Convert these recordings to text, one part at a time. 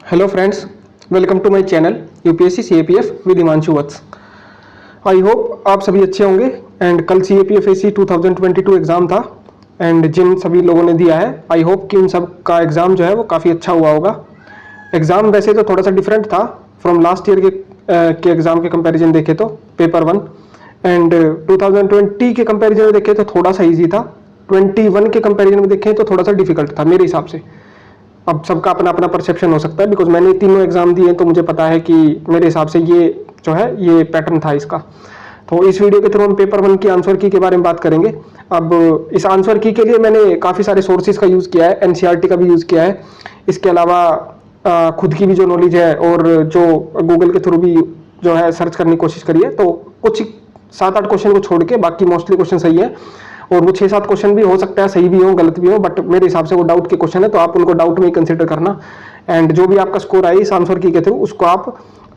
Hello friends, welcome to my channel UPSC CAPF with Himanshu Vats. I hope आप सभी अच्छे होंगे। एंड कल सीएपीएफएसी 2022 एग्ज़ाम था एंड जिन सभी लोगों ने दिया है आई होप कि उन सब का एग्ज़ाम जो है वो काफ़ी अच्छा हुआ होगा। एग्ज़ाम वैसे तो थोड़ा सा डिफरेंट था फ्रॉम लास्ट ईयर के एग्ज़ाम के कंपैरिजन देखे तो पेपर 1 एंड 2020 के कंपैरिजन में देखें तो थोड़ा सा ईजी था, 21 के कंपैरिजन में देखें तो थोड़ा सा डिफिकल्ट था मेरे हिसाब से। अब सबका अपना अपना परसेप्शन हो सकता है, बिकॉज मैंने तीनों एग्जाम दिए तो मुझे पता है कि मेरे हिसाब से ये जो है ये पैटर्न था इसका। तो इस वीडियो के थ्रू हम पेपर 1 की आंसर की के बारे में बात करेंगे। अब इस आंसर की के लिए मैंने काफ़ी सारे सोर्सेज का यूज़ किया है, एनसीईआरटी का भी यूज़ किया है, इसके अलावा खुद की भी जो नॉलेज है और जो गूगल के थ्रू भी जो है सर्च करने की कोशिश करी है। तो कुछ 7-8 क्वेश्चन को छोड़ के बाकी मोस्टली क्वेश्चन सही है और वो 6-7 क्वेश्चन भी हो सकता है सही भी हो गलत भी हो, बट मेरे हिसाब से वो डाउट के क्वेश्चन है तो आप उनको डाउट में ही कंसिडर करना। एंड जो भी आपका स्कोर आए इस आंसर की के थ्रू उसको आप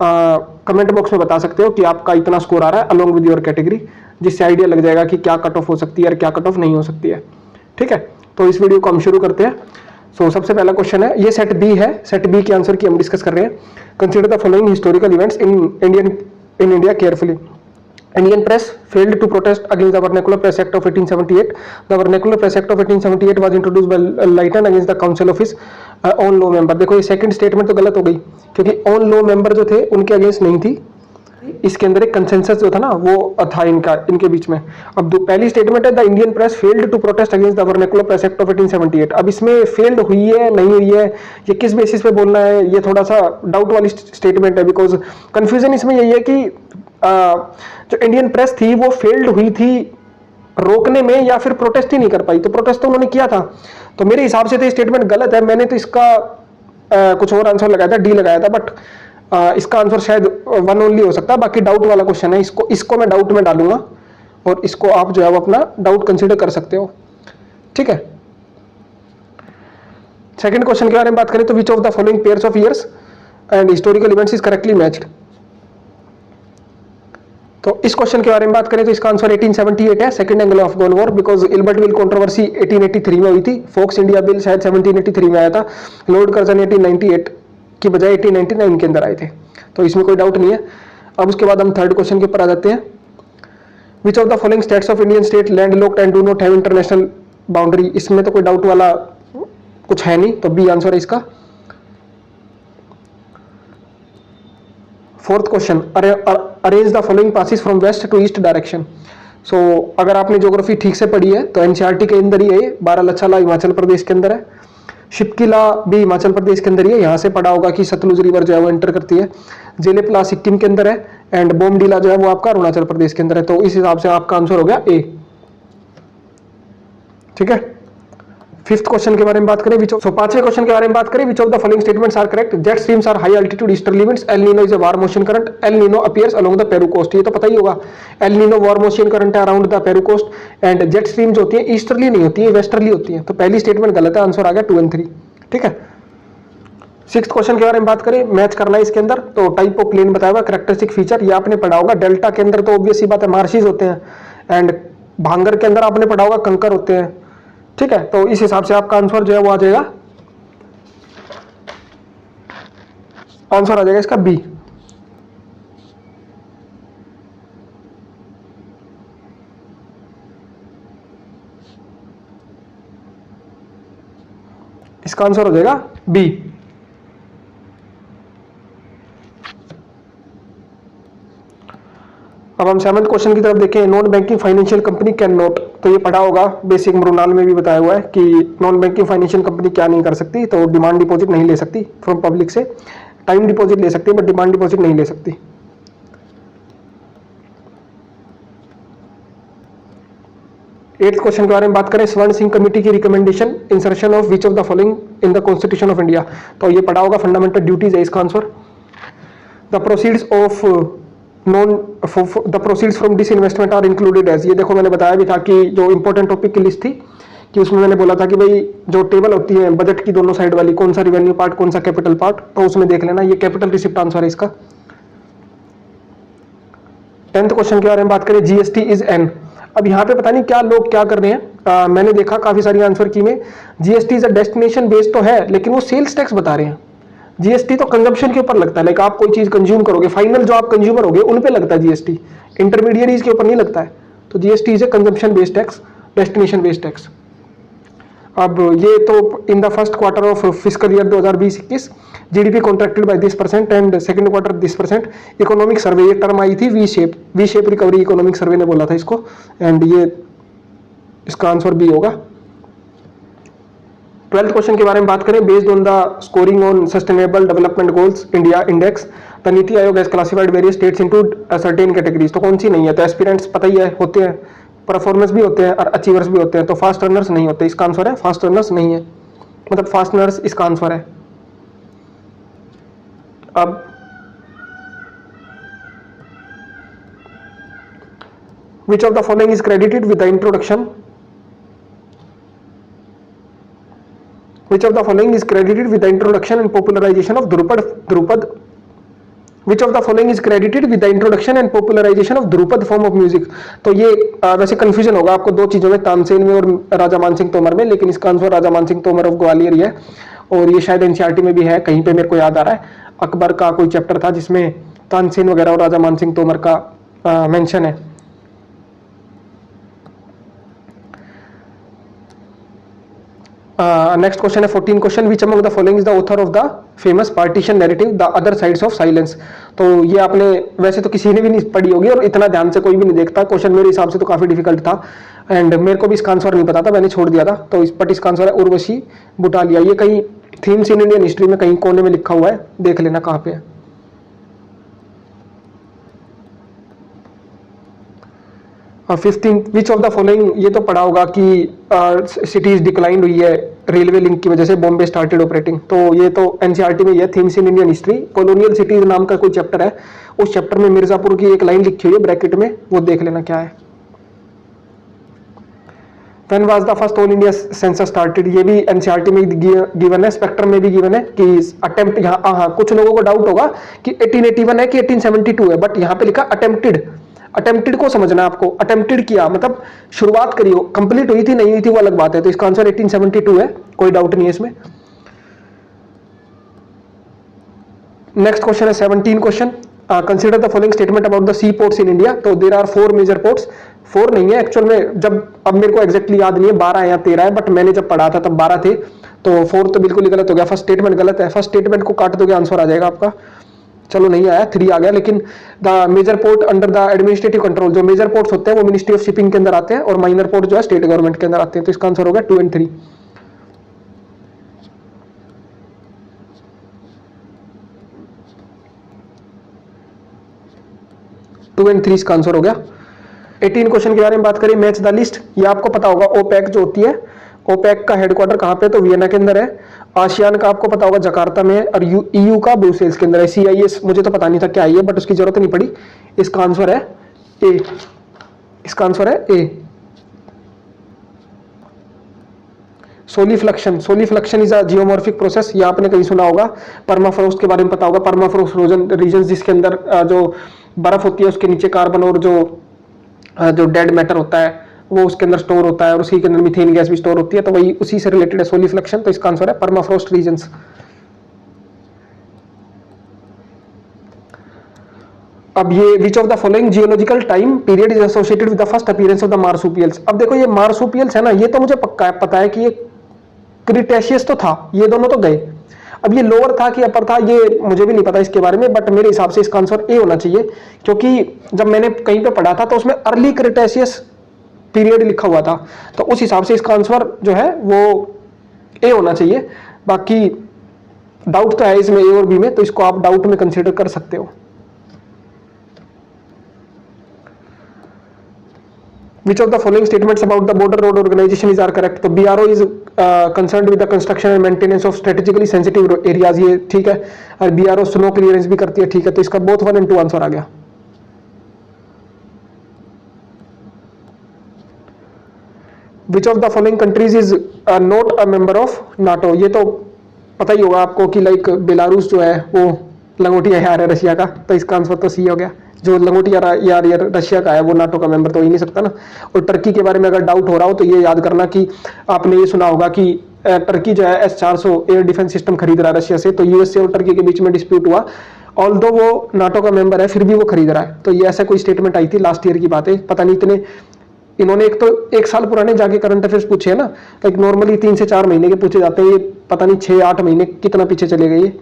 कमेंट बॉक्स में बता सकते हो कि आपका इतना स्कोर आ रहा है अलोंग विद योर कैटेगरी, जिससे आइडिया लग जाएगा कि क्या कट ऑफ हो सकती है और क्या कट ऑफ नहीं हो सकती है। ठीक है, तो इस वीडियो को हम शुरू करते हैं। सो सबसे पहला क्वेश्चन है, ये सेट बी है, सेट बी के आंसर की हम डिस्कस कर रहे हैं। Consider the following historical events in India carefully. Indian press failed to protest against the Vernacular Press Act of 1878. The Vernacular Press Act of 1878 was introduced by Lytton against the Council of his own law member. देखो ये second statement तो गलत हो गई क्योंकि on law member जो थे उनके अगेंस्ट नहीं थी, इसके अंदर एक कंसेंसस जो था ना वो था इनके बीच में। अब पहली स्टेटमेंट है the Indian press failed to protest against the vernacular press act of 1878। अब इसमें फेल्ड हुई है नहीं हुई है ये किस बेसिस पे बोलना है, ये थोड़ा सा डाउट वाली स्टेटमेंट है, बिकॉज कंफ्यूजन इसमें यही है कि जो इंडियन प्रेस थी वो फेल्ड हुई थी रोकने में या फिर प्रोटेस्ट ही नहीं कर पाई। तो प्रोटेस्ट तो उन्होंने किया था, तो मेरे हिसाब से तो स्टेटमेंट गलत है। मैंने तो इसका कुछ और आंसर लगाया था, डी लगाया था, बट इसका आंसर शायद 1 ओनली हो सकता है। बाकी डाउट वाला क्वेश्चन है, इसको मैं डाउट में डालूंगा और इसको आप जो है वो अपना डाउट कंसीडर कर सकते हो। ठीक है, सेकंड क्वेश्चन के बारे में बात करें तो विच of the following pairs of years and historical events is correctly matched. तो इस क्वेश्चन के बारे में बात करें तो इसका आंसर 1878 है, second angle of goal war, because Ilbert bill controversy 1883 में हुई थी, फोक्स इंडिया बिल शायद 1783 में आया था, लॉर्ड कर्जन 1898 की बजाय 1899 के अंदर आए थे, तो इसमें कोई डाउट नहीं है। अब उसके बाद हम थर्ड क्वेश्चन के ऊपर आ जाते हैं। Which of the following states of Indian state land locked and do not have international boundary. इसमें तो कोई डाउट वाला कुछ है नहीं, तो बी आंसर है इसका। Fourth question, arrange the following passes from west to east direction. So अगर आपने ज्योग्राफी ठीक से पढ़ी है तो एनसीईआरटी के अंदर ही है, बारालाचाला हिमाचल प्रदेश के अंदर है, शिपकिला भी हिमाचल प्रदेश के अंदर ही है, यहाँ से पढ़ा होगा कि सतलुज रिवर जो है वो एंटर करती है, जेलेपला सिक्किम के अंदर है एंड बोमडीला जो है वो आपका अरुणाचल प्रदेश के अंदर है। तो इस हिसाब से आपका आंसर हो गया ए। ठीक है, फिफ्थ क्वेश्चन के बारे में बात करें, पांचवें क्वेश्चन के बारे में बात करें, which of the following statements are correct. Jet streams are high altitude easterly winds, El Nino is a warm ocean current, El Nino appears along the Peru coast. ये तो पता ही होगा, El Nino warm ocean current है around the Peru coast and jet streams होती है easterly नहीं होती है, वेस्टर्ली होती है। तो पहली स्टेटमेंट गलत है, आंसर आ गया 2 और 3। ठीक है, सिक्स्थ क्वेश्चन के बारे में बात करें, मैच करना है इसके अंदर, तो टाइप ऑफ प्लेन बताया हुआ, कैरेक्टरिस्टिक फीचर ये आपने पढ़ा होगा। डेल्टा के अंदर तो ऑब्वियस सी बात है मार्शिस होते हैं एंड भांगर के अंदर आपने पढ़ा होगा कंकर होते हैं। ठीक है, तो इस हिसाब से आपका आंसर जो है वो आ जाएगा, आंसर आ जाएगा इसका बी। इसका आंसर हो जाएगा बी। अब हम सेवंथ क्वेश्चन की तरफ देखें, non banking financial company can not. तो ये पढ़ा होगा, बेसिक मृणाल में भी बताया हुआ है कि नॉन बैंकिंग फाइनेंशियल कंपनी क्या नहीं कर सकती, तो डिमांड डिपॉजिट नहीं ले सकती फ्रॉम पब्लिक से, टाइम डिपॉजिट ले सकती है बट डिमांड डिपॉजिट नहीं ले सकती। एट्थ क्वेश्चन के बारे में बात करें, स्वर्ण सिंह कमेटी की recommendation insertion of which of the following in the constitution of India. तो ये पढ़ा होगा, फंडामेंटल ड्यूटीज है इसका answer. The proceeds of the proceeds from this investment are included as. ये देखो मैंने बताया भी था कि जो इंपॉर्टेंट टॉपिक की लिस्ट थी कि उसमें मैंने बोला था कि भाई जो टेबल होती है बजट की दोनों साइड वाली, कौन सा रिवेन्यू पार्ट कौन सा कैपिटल पार्ट, तो उसमें देख लेना, ये कैपिटल रिसिप्ट आंसर है इसका। 10th क्वेश्चन के बारे में बात करें, जीएसटी इज एन। अब यहाँ पे पता नहीं क्या लोग क्या कर रहे हैं, मैंने देखा काफी सारी आंसर की में GST is a destination based तो है लेकिन वो सेल्स टैक्स बता रहे हैं। जीएसटी तो कंजम्पशन के ऊपर लगता है, लाइक आप कोई चीज कंज्यूम करोगे, फाइनल जो आप कंज्यूमर होगे उन पे लगता है जीएसटी, इंटरमीडिएरीज के ऊपर नहीं लगता है। तो GST is a consumption based tax, destination based tax. अब ये तो in the first quarter of fiscal year 2020-21 GDP contracted by 10% and second quarter 10%। Economic survey ये टर्म आई थी V shape recovery, economic survey ने बोला था इसको, एंड ये इसका आंसर बी होगा। 12th क्वेश्चन के बारे में बात करें, based on the scoring on sustainable development goals India index the NITI Aayog has classified various states into certain categories. तो कौन सी नहीं है? तो एस्पिरेंट्स पता ही है होते हैं, परफॉर्मेंस भी होते हैं और अचीवर्स भी होते हैं। तो फास्ट रनर्स नहीं होते, इसका आंसर है फास्ट रनर्स नहीं है, मतलब फास्ट रनर्स इसका आंसर है। अब which of the following is credited with the introduction which of the following is credited with the introduction and popularization of Drupad which of the following is credited with the introduction and popularization of Drupad form of music। तो ये वैसे confusion होगा आपको दो चीजों में, तानसेन में और राजा मानसिंह तोमर में, लेकिन इसका आंसर राजा मानसिंह तोमर ऑफ ग्वालियर ही है, और ये शायद एनसीईआरटी में भी है कहीं पे, मेरे को याद आ रहा है अकबर का कोई चैप्टर था जिसमें तानसेन वगैरह और राजा मानसिंह तोमर का मेंशन है। नेक्स्ट क्वेश्चन है 14 question, which among the following is the author of the famous partition narrative the other sides of silence. तो ये आपने वैसे तो किसी ने भी नहीं पढ़ी होगी और इतना ध्यान से कोई भी नहीं देखता, क्वेश्चन मेरे हिसाब से तो काफी डिफिकल्ट था एंड मेरे को भी इसका आंसर नहीं पता था, मैंने छोड़ दिया था। तो बट इसका आंसर है उर्वशी बुटालिया। ये कहीं थीम्स इन इंडियन हिस्ट्री में कहीं कोने में लिखा हुआ है, देख लेना कहाँ पे है। 15 विच ऑफ द फॉलोइंग, ये तो पढ़ा होगा कि सिटीज डिक्लाइंड हुई है रेलवे लिंक की वजह से, बॉम्बे स्टार्टेड ऑपरेटिंग। तो ये तो एनसीईआरटी में ये themes in Indian history, colonial cities नाम का कोई चैप्टर है, उस चैप्टर में मिर्जापुर की एक लाइन लिखी हुई है ब्रैकेट में, वो देख लेना क्या है। When was the first all India census started, ये भी एनसीईआरटी में गिवन है, स्पेक्ट्रम में भी गिवन है कि अटेम्प्ट, यहाँ हाँ कुछ लोगों को डाउट होगा कि 1881 है कि 1872 है, बट यहाँ पे लिखा अटेम्प्टेड। अटेम्प्टेड को समझना आपको, अटेम्प्टेड किया मतलब शुरुआत करी हो, कंप्लीट हुई थी नहीं हुई थी वो अलग बात है। तो इसका आंसर 1872 है, कोई डाउट नहीं है इसमें। नेक्स्ट क्वेश्चन है 17 question, consider the following statement about the sea ports in India. तो देयर आर 4 मेजर पोर्ट्स, 4 नहीं है एक्चुअल में, जब अब मेरे को एग्जैक्टली याद नहीं है 12 या 13 है, बट मैंने जब पढ़ा था तब 12 थे, तो 4 तो बिल्कुल ही गलत हो गया, फर्स्ट स्टेटमेंट गलत है, फर्स्ट स्टेटमेंट को काट दोगे आंसर आ जाएगा आपका, चलो नहीं आया 3 आ गया। लेकिन the major port under the administrative control, जो मेजर पोर्ट्स होते हैं वो मिनिस्ट्री ऑफ शिपिंग के अंदर आते हैं और माइनर पोर्ट जो है स्टेट गवर्नमेंट के अंदर आते हैं। तो इसका आंसर होगा 2 और 3। टू एंड 3 इसका आंसर हो गया। 18 क्वेश्चन के बारे में बात करें, मैच द लिस्ट। ये आपको पता होगा ओपेक जो होती है, ओपेक का हेडक्वार्टर कहाँ पे, तो वियना के अंदर है। आसियान का आपको पता होगा जकार्ता में है, और ईयू का ब्रुसेल्स के अंदर है। CIS मुझे तो पता नहीं था क्या है, बट उसकी जरूरत नहीं पड़ी। इसका आंसर है ए, इसका आंसर है ए। सोलिफ्लक्शन, सोलिफ्लक्शन इज अ जियोमॉर्फिक प्रोसेस, ये आपने कहीं सुना होगा। परमाफ्रोस्ट के बारे में पता होगा, परमाफ्रोस्ट रीजन जिसके अंदर जो बर्फ होती है उसके नीचे कार्बन और जो डेड मैटर होता है वो उसके अंदर स्टोर होता है, और उसी के अंदर मीथेन गैस भी स्टोर होती है, तो वही उसी से रिलेटेड है सोलिफ्लक्शन। तो इसका आंसर है परमाफ्रोस्ट रीजन्स। अब ये which of the following geological time period is associated with the first appearance of the marsupials. अब देखो ये मार्सुपियल्स है ना, ये तो मुझे पक्का है, पता है कि ये क्रिटेशियस तो था, ये दोनों तो गए। अब ये लोअर था कि अपर था ये मुझे भी नहीं पता इसके बारे में, बट मेरे हिसाब से इसका आंसर ए होना चाहिए, क्योंकि जब मैंने कहीं पे पढ़ा था तो उसमें अर्ली क्रिटेशियस पीरियड लिखा हुआ था, तो उस हिसाब से इसका आंसर जो है वो ए होना चाहिए। बाकी डाउट तो है इसमें ए और बी में, तो इसको आप डाउट में कंसीडर कर सकते हो। Which of the following statements about the border road organization is are correct? तो BRO is concerned with the construction and maintenance of strategically sensitive areas, ये ठीक है, और BRO स्नो क्लियरेंस भी करती है, ठीक है। तो इसका बोथ 1 और 2 आंसर आ गया। Which of the following countries is not a member of NATO? ये तो पता ही होगा आपको कि लाइक बेलारूस जो है वो लंगोटिया यार है रशिया का, तो इसका आंसर तो सी हो गया। जो लंगोटिया यार रशिया का है वो नाटो का मेंबर तो हो ही नहीं सकता ना। और टर्की के बारे में अगर डाउट हो रहा हो तो ये याद करना कि आपने ये सुना होगा कि टर्की जो है S-400 एयर डिफेंस सिस्टम खरीद रहा है रशिया से, तो यूएस से और टर्की के बीच में डिस्प्यूट हुआ, ऑल्दो वो नाटो का मेंबर है फिर भी वो खरीद रहा है। तो ये ऐसा कोई स्टेटमेंट आई थी लास्ट ईयर की बात है, पता नहीं इतने इन्होंने एक साल पुराने जाके करंट अफेयर्स पूछे हैं ना, तो नॉर्मली 3 से 4 महीने के पूछे जाते हैं, ये पता नहीं 6-8 महीने कितना पीछे चले गए ये।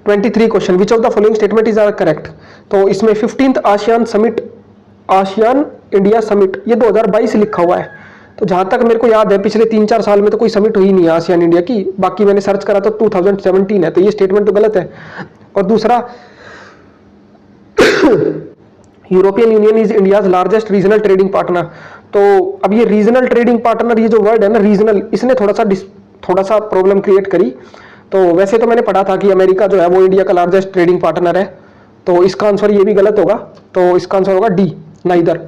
Question, which of the following statement is are correct. तो इसमें 15th आसियान इंडिया समिट ये 2022 लिखा हुआ है, तो जहां तक मेरे को याद है पिछले 3-4 साल में तो कोई समिट हुई नहीं है आसियान इंडिया की, बाकी मैंने सर्च करा तो 2017 है, तो ये स्टेटमेंट तो गलत है। और दूसरा, European union is India's largest regional trading partner. तो अब ये रीजनल ट्रेडिंग पार्टनर, ये जो वर्ड है ना रीजनल, इसने थोड़ा सा प्रॉब्लम क्रिएट करी। तो वैसे तो मैंने पढ़ा था कि अमेरिका जो है वो इंडिया का लार्जेस्ट ट्रेडिंग पार्टनर है, तो इसका आंसर ये भी गलत होगा, तो इसका आंसर होगा D, neither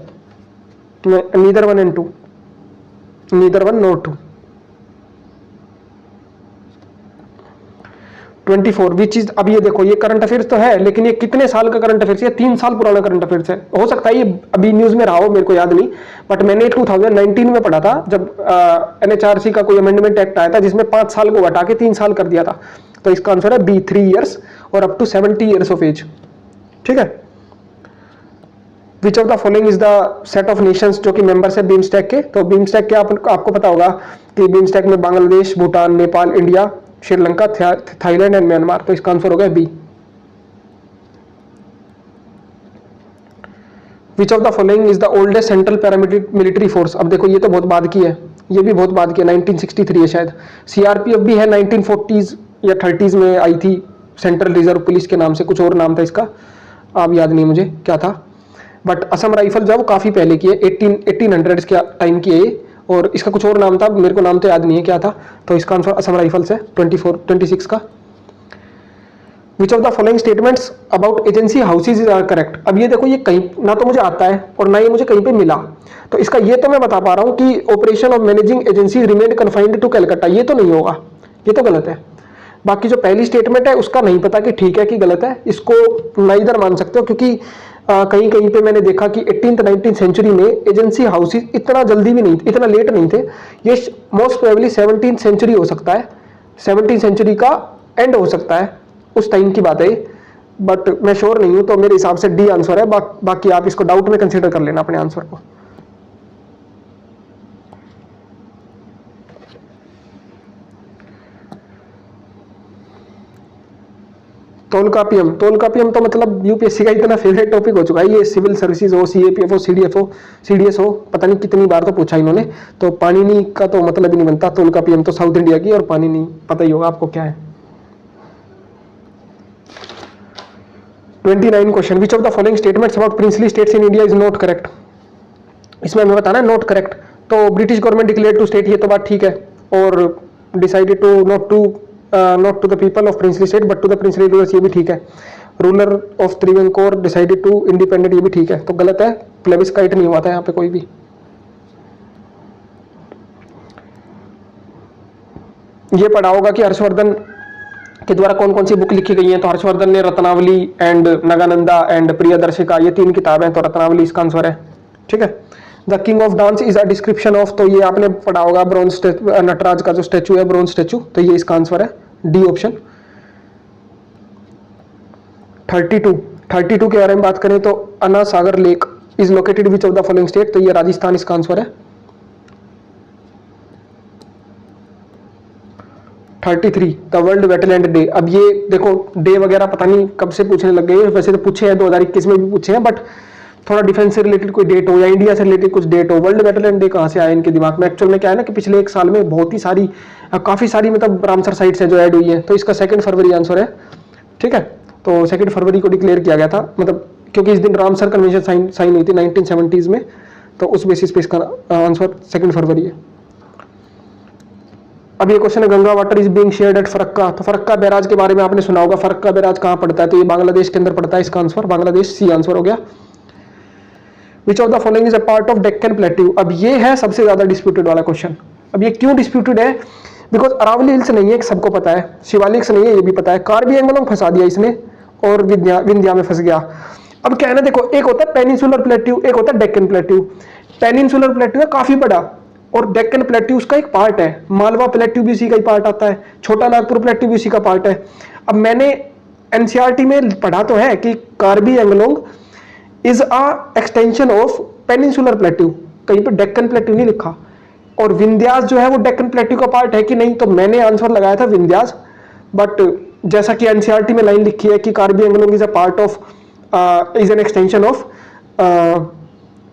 1 and 2, neither 1 not 2। 24 which is, अब ये देखो ये करंट अफेयर्स तो है, लेकिन ये कितने साल का करंट अफेयर्स है, 3 साल पुराना करंट अफेयर्स है। हो सकता है ये अभी न्यूज में रहा हो, मेरे को याद नहीं, बट मैंने 2019 में पढ़ा था जब NHRC का कोई अमेंडमेंट एक्ट आया था जिसमें 5 साल को हटा के 3 साल कर दिया था। तो इसका आंसर है बी, 3 years और up to 70 years of age. ठीक है। Which of the following is the set of nations जो कि मेंबर्स है बीमस्टेक के। तो बीमस्टेक के आपको पता होगा कि बीमस्टेक में Bangladesh, Bhutan, Nepal, India, Sri Lanka, Thailand and Myanmar. तो इसका आंसर हो गया B. Which of the following is the oldest central paramilitary force. अब देखो ये तो बहुत बाद की है, ये भी बहुत बाद की है, 1963 है शायद। CRPF भी है, 1940s या 30s में आई थी, सेंट्रल रिजर्व पुलिस के नाम से, कुछ और नाम था इसका, अब याद नहीं मुझे क्या था। बट असम राइफल जो है वो काफी पहले की है, 1800s के टाइम की है ये, और इसका कुछ और नाम था, मेरे को नाम तो याद नहीं है क्या था। तो इसका आंसर असम राइफल्स है 26 का। Which of the following statements about agency houses are correct. अब ये देखो ये कहीं ना तो मुझे आता है और ना ये मुझे कहीं पे मिला, तो इसका ये तो मैं बता पा रहा हूँ कि operation of managing agency remain confined to Calcutta, ये तो नहीं होगा, ये तो गलत है। बाकी जो पहली स्टेटमेंट है उसका नहीं पता कि ठीक है कि गलत है, इसको नाइदर मान सकते हो, क्योंकि कहीं कहीं पे मैंने देखा कि 18th 19th सेंचुरी में एजेंसी हाउसेज इतना जल्दी भी नहीं, इतना लेट नहीं थे, ये मोस्ट प्रोबेबली 17th सेंचुरी हो सकता है, 17th सेंचुरी का एंड हो सकता है, उस टाइम की बात है, बट मैं श्योर नहीं हूं, तो मेरे हिसाब से डी आंसर है। बाकी आप इसको डाउट में कंसीडर कर लेना अपने आंसर को। तोलकापियम तो मतलब यूपीएससी का इतना फेवरेट टॉपिक हो चुका है, ये सिविल सर्विसेज हो, CAPF हो, CDS हो, पता नहीं कितनी बार तो पूछा इन्होंने। तो पाणिनि का तो मतलब ही नहीं बनता, तोलकापियम तो साउथ इंडिया की, और पाणिनि पता ही होगा आपको क्या है। 29 question, which of the following statements about princely states in India is not correct. इसमें हमें बताना है नॉट करेक्ट। तो British government declare to state, ये तो बात ठीक है, और decided to not to the people of princely state but to the princely rulers, ये भी ठीक है। Ruler of Travancore decided to independent, ये भी ठीक है। तो गलत है, प्लेबिस्काइट नहीं हुआ था यहाँ पे कोई भी। ये पढ़ा होगा कि हर्षवर्धन के द्वारा कौन कौन सी बुक लिखी गई है। तो हर्षवर्धन ने रत्नावली एंड नगानंदा एंड प्रियदर्शिका, ये 3 किताबें, तो रत्नावली इसका आंसर है। ठीक है। The king of dance is a description of, तो ये आपने पढ़ा होगा ब्रॉन्ज नटराज का जो स्टैचू है, ब्रॉन्ज स्टैचू, तो ये इसका आंसर है डी ऑप्शन। 32 के बारे में बात करें तो Anna Sagar lake is located which of the following state, तो ये राजस्थान इसका आंसर है। 33 द वर्ल्ड वेटलैंड डे। अब ये देखो डे वगैरह पता नहीं कब से पूछने लग गए, वैसे तो पूछे हैं 2021 में भी पूछे हैं, बट थोड़ा डिफेंस से रिलेटेड कोई डेट हो या इंडिया से रिलेटेड कुछ डेट हो। वर्ल्ड वेटलैंड डे कहाँ से आया इनके दिमाग में? एक्चुअल में क्या है ना कि पिछले 1 साल में बहुत ही सारी काफी सारी मतलब रामसर साइट्स है जो ऐड हुई है, तो इसका 2 फरवरी आंसर है। ठीक है, तो 2 फरवरी को डिक्लेयर किया गया था, मतलब क्योंकि इस दिन रामसर कन्वेंशन साइन हुई थी 1970s में, तो उस बेसिस पे इसका आंसर 2 फरवरी है। अब ये क्वेश्चन है Ganga water is being shared at Farakka. तो फरक्का बैराज के बारे में आपने सुना होगा, फरक्का बैराज कहाँ पड़ता है? तो ये बांग्लादेश के अंदर पड़ता है, इसका आंसर बांग्लादेश, सी आंसर हो गया। विच of the following is a part of Deccan plateau. अब ये है सबसे ज्यादा डिस्प्यूटेड वाला क्वेश्चन। अब ये क्यों डिस्प्यूटेड है? बिकॉज अरावली हिल्स नहीं है, सबको पता है, शिवालिक्स नहीं है, ये भी पता है, कार्बी एंगलोंग फंसा दिया इसने और विंध्या में फंस गया। अब क्या है ना, देखो एक होता है पेनिनसुलर प्लेट्यू, एक होता है डेक्कन प्लेट्यू। पेनिनसुलर प्लेट्यू है काफी बड़ा, और डेक्कन प्लेट्यू उसका एक पार्ट है। मालवा प्लेट्यू भी उसी का ही पार्ट आता है, छोटा नागपुर प्लेट्यू भी उसी का पार्ट है। अब मैंने एनसीईआरटी में पढ़ा तो है कि Karbi Anglong is a extension of peninsular plateau, कहीं पे डेक्कन प्लेट्यू नहीं लिखा। और विंध्यास जो है वो डेक्कन प्लेट्यू का पार्ट है कि नहीं, तो मैंने आंसर लगाया था विंध्यास, बट जैसा कि एनसीईआरटी में लाइन लिखी है कि Karbi Anglong is a part of is an extension of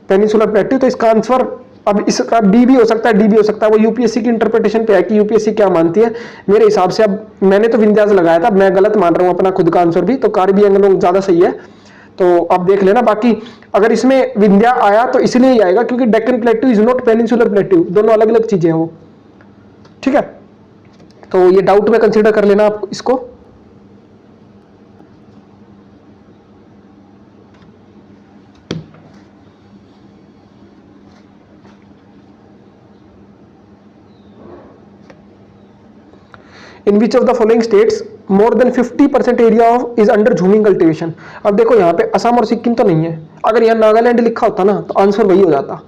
peninsular plateau, तो इसका आंसर अब इसका बी भी हो सकता है, डी भी हो सकता है। वो यूपीएससी की इंटरप्रिटेशन पे है कि यूपीएससी क्या मानती है। मेरे हिसाब से अब मैंने तो विंध्यास लगाया था, मैं गलत मान रहा हूं अपना खुद का आंसर भी, तो कार्बी एंगलोंग ज्यादा सही है। तो आप देख लेना। बाकी अगर इसमें विंध्या आया तो इसलिए ही आएगा क्योंकि Deccan plateau is not peninsular plateau, दोनों अलग अलग चीजें हैं वो, ठीक है। तो ये डाउट में कंसीडर कर लेना आप इसको। In which of the following states more than 50% area of is under jhuming cultivation. अब देखो यहाँ पे असम और सिक्किम तो नहीं है, अगर यहाँ नागालैंड लिखा होता ना तो आंसर वही हो जाता,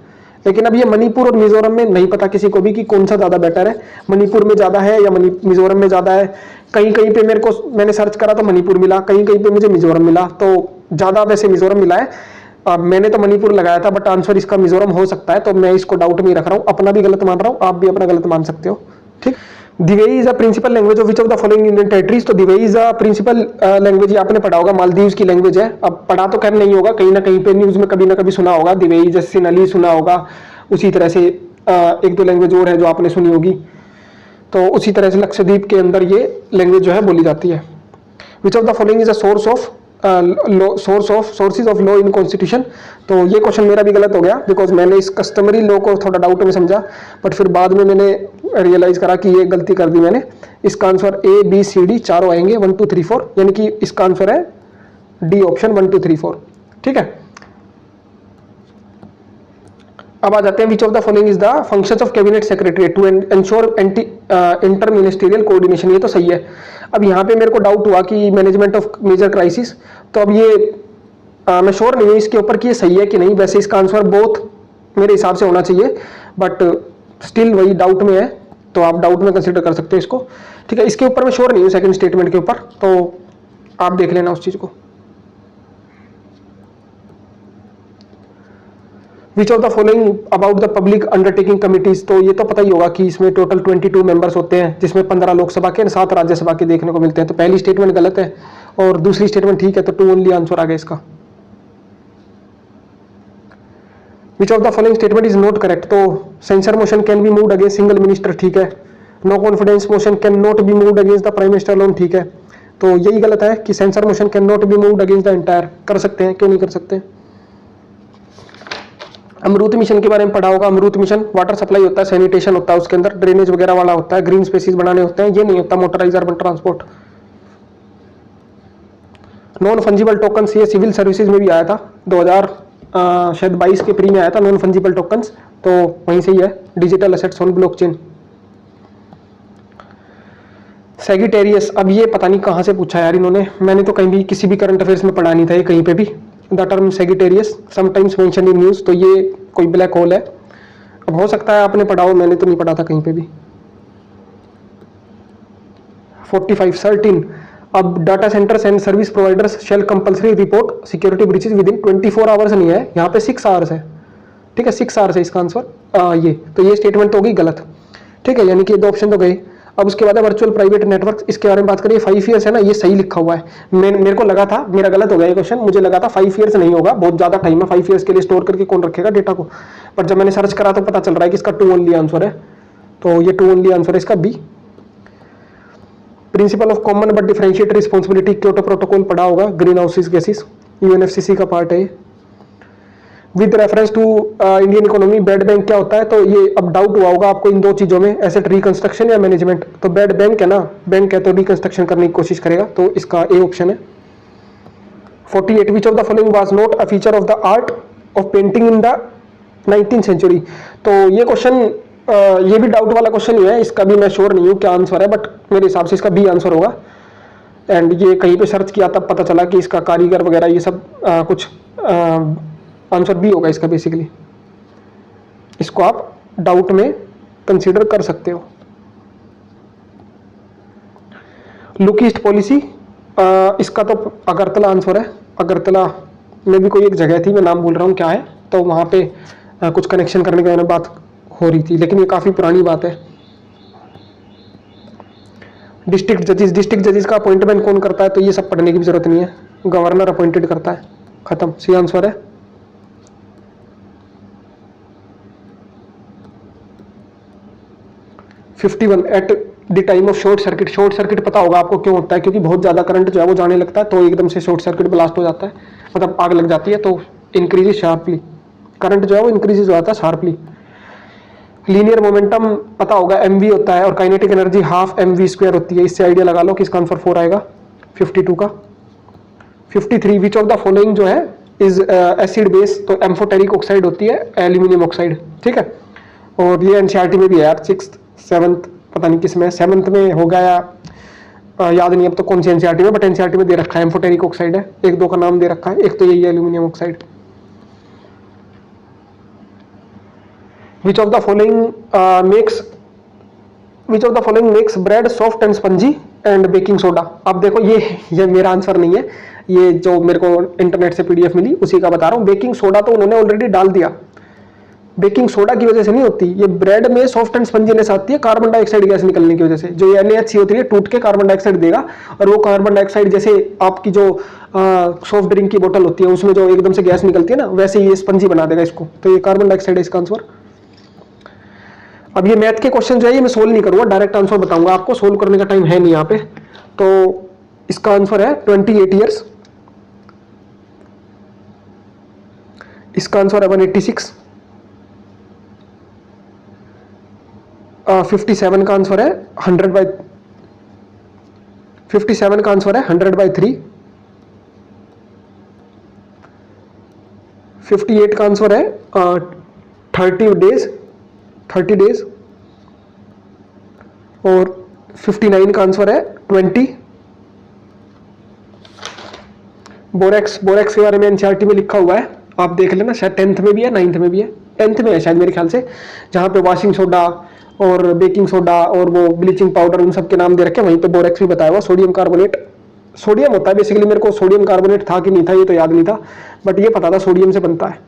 लेकिन अब ये मणिपुर और मिजोरम में नहीं पता किसी को भी कि कौन सा ज्यादा बेटर है, मणिपुर में ज्यादा है या मिजोरम में ज्यादा है। कहीं कहीं पे मैंने सर्च करा तो मणिपुर मिला, कहीं कहीं पे मुझे मिजोरम मिला, तो ज्यादा वैसे मिजोरम मिला है। मैंने तो मणिपुर लगाया था, बट आंसर इसका मिजोरम हो सकता है, तो मैं इसको डाउट में रख रहा हूँ, अपना भी गलत मान रहा हूँ, आप भी अपना गलत मान सकते हो, ठीक। Dhivehi is a principal language of which of the following Indian territories. तो Dhivehi is a principal language, ये आपने पढ़ा होगा, मालदीव्स की लैंग्वेज है। अब पढ़ा तो खैर नहीं होगा, कहीं ना कहीं पे न्यूज में कभी ना कभी सुना होगा दिवेई, जैसे सिनली सुना होगा, उसी तरह से एक दो लैंग्वेज और है जो आपने सुनी होगी। तो उसी तरह से लक्षद्वीप के अंदर ये लैंग्वेज जो है बोली जाती है। Which of the following is a source of sources of law in constitution. तो ये क्वेश्चन मेरा भी गलत हो गया, बिकॉज मैंने इस कस्टमरी लॉ को थोड़ा डाउट में समझा, बट फिर बाद में मैंने रियलाइज करा कि ये गलती कर दी मैंने। इसका answer A B C D चारों आएंगे, 1 2 3 4, यानी कि इसका आंसर है डी ऑप्शन 1 2 3 4, ठीक है। अब आ जाते हैं which of the following is the functions of cabinet secretary to ensure inter ministerial coordination. ये तो सही है। अब यहाँ पे मेरे को डाउट हुआ कि मैनेजमेंट ऑफ मेजर क्राइसिस, तो अब ये मैं श्योर नहीं हूँ इसके ऊपर कि ये सही है कि नहीं। वैसे इसका आंसर बोथ मेरे हिसाब से होना चाहिए, बट स्टिल वही डाउट में है, तो आप डाउट में कंसिडर कर सकते हो इसको, ठीक है। इसके ऊपर मैं श्योर नहीं हूँ सेकंड स्टेटमेंट के ऊपर, तो आप देख लेना उस चीज को। विच of the following about the public undertaking committees. तो ये तो पता ही होगा कि इसमें टोटल 22 मेंबर्स होते हैं, जिसमें 15 लोकसभा के 7 राज्यसभा के देखने को मिलते हैं। तो पहली स्टेटमेंट गलत है और दूसरी स्टेटमेंट ठीक है, तो 2 ओनली आंसर आ गया इसका। Which of the following statement is not correct. तो censure motion can be moved against single minister, ठीक है। No confidence motion can not be moved against the prime minister alone, ठीक है। तो यही गलत है कि censure motion can not be moved against the entire. कर सकते हैं, क्यों नहीं कर सकते। अमृत मिशन के बारे में पढ़ा होगा। अमृत मिशन वाटर सप्लाई होता है, सैनिटेशन होता है, उसके अंदर ड्रेनेज वगैरह वाला होता है, ग्रीन स्पेसिस बनाने होते हैं, ये नहीं होता motorise urban transport. Non fungible tokens, ये सिविल सर्विसेज में भी आया था 2022 के प्री में आया था नॉन फंजिबल टोकन्स, तो वहीं से ही है। Digital assets on blockchain. Sagittarius, अब ये पता नहीं कहाँ से पूछा यार इन्होंने, मैंने तो कहीं भी किसी भी करंट अफेयर्स में पढ़ा नहीं था ये कहीं पे भी। The term Sagittarius sometimes mention in news, तो ये कोई ब्लैक होल है। अब हो सकता है आपने पढ़ा हो, मैंने तो नहीं पढ़ा था कहीं पे भी। 45 सर्टिन, अब data centres and service providers shall compulsory report security breaches within 24 hours नहीं है, यहाँ पे 6 आवर्स है, ठीक है। 6 आवर्स है इसका आंसर। ये तो ये स्टेटमेंट तो होगी गलत, ठीक है, यानी कि 2 ऑप्शन तो गए। अब उसके बाद वर्चुअल प्राइवेट नेटवर्क, इसके बारे में बात करिए। 5 ईयर्स है ना, ये सही लिखा हुआ है। मेरे को लगा था, मेरा गलत हो गया ये क्वेश्चन, मुझे लगा था 5 ईयर्स नहीं होगा, बहुत ज्यादा टाइम है 5 ईयर्स के लिए स्टोर करके कौन रखेगा डेटा को, पर जब मैंने सर्च करा तो पता चल रहा है कि इसका 2 ओनली आंसर है, तो ये 2 ओनली आंसर है इसका B. Principle of common but differentiate responsibility, Kyoto protocol पढ़ा होगा, ग्रीन हाउस गैसेस, यूएनएफसीसी का पार्ट है। With reference to Indian economy, bad bank क्या होता है, तो ये अब डाउट हुआ होगा आपको इन 2 चीजों में, एसेट रिकंस्ट्रक्शन या मैनेजमेंट। तो बेड बैंक है ना, बैंक है तो रिकंस्ट्रक्शन करने की कोशिश करेगा, तो इसका ए ऑप्शन है। 48 which of the following was not a feature of the art of painting in the 19th century. तो ये क्वेश्चन ये भी डाउट वाला क्वेश्चन ही है, इसका भी मैं श्योर नहीं हूँ क्या आंसर है, बट मेरे हिसाब से इसका बी आंसर होगा। एंड ये कहीं पे सर्च किया तब पता चला कि इसका कारीगर वगैरह ये सब कुछ आंसर बी होगा इसका बेसिकली। इसको आप डाउट में कंसीडर कर सकते हो। लुक ईस्ट पॉलिसी, इसका तो अगरतला आंसर है। अगरतला में भी कोई एक जगह थी, मैं नाम भूल रहा हूँ क्या है, तो वहाँ पे कुछ कनेक्शन करने के बारे में बात हो रही थी, लेकिन ये काफ़ी पुरानी बात है। डिस्ट्रिक्ट जजेस का अपॉइंटमेंट कौन करता है, तो ये सब पढ़ने की भी जरूरत नहीं है, गवर्नर अपॉइंटेड करता है, खत्म, सी आंसर है। At the time of short circuit पता होगा आपको क्यों होता है, क्योंकि बहुत ज़्यादा करंट जो है वो जाने लगता है, तो एकदम से शॉर्ट सर्किट ब्लास्ट हो जाता है, मतलब आग लग जाती है, तो इंक्रीज शार्पली, करंट जो है वो इंक्रीज हो जाता है शार्पली। लीनियर मोमेंटम पता होगा mv होता है, और काइनेटिक एनर्जी हाफ mv² होती है, इससे आइडिया लगा लो कि इसका आंसर 4 आएगा 52 का। 53 विच ऑफ द फॉलोइंग जो है इज एसिड बेस, तो एम्फोटेरिक ऑक्साइड होती है एल्यूमिनियम ऑक्साइड, ठीक है। और ये एनसीईआरटी में भी है यार, 6th 7th पता नहीं किस में, 7th में होगा या याद नहीं अब तो कौन सी एनसीईआरटी में, बट एनसीईआरटी में दे रखा है एम्फोटेरिक ऑक्साइड है, एक दो का नाम दे रखा है, एक तो यही है aluminium oxide. Which of the following makes bread soft and spongy and baking soda? अब देखो ये मेरा आंसर नहीं है, ये जो मेरे को इंटरनेट से पीडीएफ मिली उसी का बता रहा हूँ। बेकिंग सोडा तो उन्होंने ऑलरेडी डाल दिया, बेकिंग सोडा की वजह से नहीं होती, ये ब्रेड में सॉफ्ट एंड स्पंजीनेस आती है कार्बन डाइऑक्साइड गैस निकलने की वजह से। जो ये NaHC टूट के कार्बन डाइऑक्साइड देगा, और वो कार्बन डाइऑक्साइड जैसे आपकी जो सॉफ्ट ड्रिंक की बोतल होती है उसमें जो एकदम से गैस निकलती है ना, वैसे ये स्पंजी बना देगा इसको, तो ये कार्बन डाइऑक्साइड है इसका आंसर। अब ये मैथ के क्वेश्चन जो है ये मैं सोल्व नहीं करूंगा, डायरेक्ट आंसर बताऊंगा आपको, सोल्व करने का टाइम है नहीं यहाँ पे। तो इसका आंसर है 28 ईयर्स, इसका आंसर है 186। 57 का आंसर है 57 का आंसर है 100/3। 58 का आंसर है 30 डेज। और 59 का आंसर है 20। बोरेक्स के बारे में एनसीईआरटी में लिखा हुआ है, आप देख लेना, शायद 10th में भी है 9th में भी है, 10th में है शायद मेरे ख्याल से, जहाँ पे वॉशिंग सोडा और बेकिंग सोडा और वो ब्लीचिंग पाउडर उन सब के नाम दे रखे, वहीं पे बोरेक्स भी बताया हुआ। सोडियम कार्बोनेट, सोडियम होता है बेसिकली, मेरे को सोडियम कार्बोनेट था कि नहीं था ये तो याद नहीं था, बट ये पता था सोडियम से बनता है।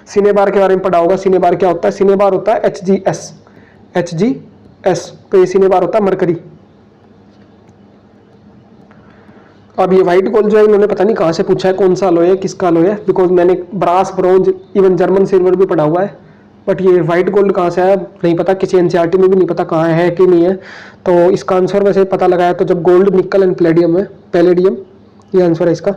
सिनेबार के बारे में पढ़ा होगा, सिनेबार क्या होता है, सिनेबार होता है HGS, तो ये सिनेबार होता है मरकरी। अब ये व्हाइट गोल्ड जो है इन्होंने पता नहीं कहाँ से पूछा है, कौन सा अलॉय है, किसका अलॉय है, बिकॉज मैंने brass, bronze, even German silver भी पढ़ा हुआ है, बट ये व्हाइट गोल्ड कहाँ से आया नहीं पता, किसी एनसीईआरटी में भी नहीं पता कहाँ है कि नहीं है। तो इसका आंसर वैसे पता लगाया तो जब गोल्ड, निकल एंड पैलेडियम है, पैलेडियम ये आंसर है इसका।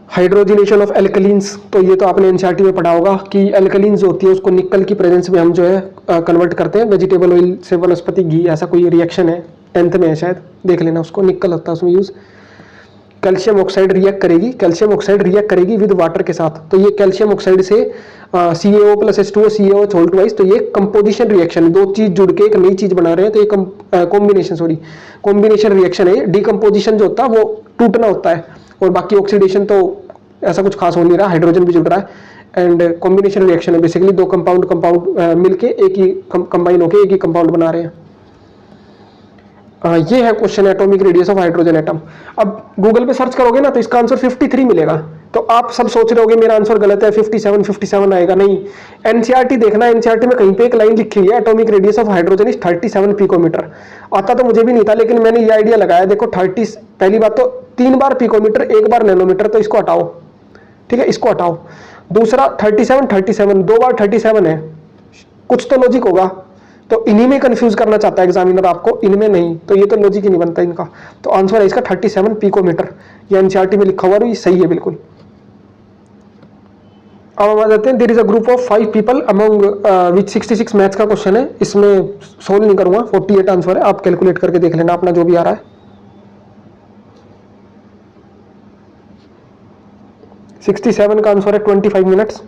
हाइड्रोजिनेशन ऑफ एल्कलीन्स, तो ये तो आपने एनसीईआरटी में पढ़ा होगा कि एल्कलीन्स जो होती है उसको निकल की प्रेजेंस में हम जो है कन्वर्ट करते हैं वेजिटेबल ऑयल से वनस्पति घी, ऐसा कोई रिएक्शन है, 10th में है शायद, देख लेना उसको, निकल होता है उसमें यूज। कैल्शियम ऑक्साइड रिएक्ट करेगी विद वाटर के साथ, तो ये कैल्शियम ऑक्साइड से CaO+H2O CaO होल्ड वाइज, तो ये कंपोजिशन रिएक्शन, दो चीज जुड़ के एक नई चीज बना रहे हैं, तो ये कॉम्बिनेशन रिएक्शन है। डिकम्पोजिशन जो होता है वो टूटना होता है, और बाकी ऑक्सीडेशन तो ऐसा कुछ खास हो नहीं रहा, हाइड्रोजन भी जुड़ रहा है, एंड कॉम्बिनेशन रिएक्शन है बेसिकली, दो कंपाउंड मिलके एक ही कंबाइन होके एक ही कंपाउंड बना रहे हैं। ये है question, atomic radius of hydrogen atom. अब गूगल पे सर्च करोगे ना तो इसका आंसर 53 मिलेगा, तो आप सब सोच रहे होगे मेरा आंसर गलत है, 57 आएगा, नहीं। एनसीईआरटी देखना, एनसीईआरटी में कहीं पे एक लाइन लिखी हुई है, atomic radius of hydrogen is 37 picometre. आता तो मुझे भी नहीं था, लेकिन मैंने ये आइडिया लगाया, देखो 30, पहली बात तो 3 बार पिकोमीटर, 1 बार नैनोमीटर, तो इसको हटाओ, ठीक है, इसको हटाओ। दूसरा 37 2 बार 37 है, कुछ तो लॉजिक होगा, तो इन्हीं में कंफ्यूज करना चाहता है एग्जामिनर आपको, इनमें नहीं, तो ये तो लॉजिक ही नहीं बनता इनका। तो आंसर है इसका 37 पिकोमीटर, ये एनसीईआरटी में लिखा हुआ है, ये सही है बिल्कुल। अब हम आ जाते हैं, there is a group of 5 people among which 66, maths का क्वेश्चन है, इसमें सोल्व नहीं करूंगा, 48 आंसर है, आप कैलकुलेट करके देख लेना अपना जो भी आ रहा है। 67 का आंसर है 25 मिनट्स।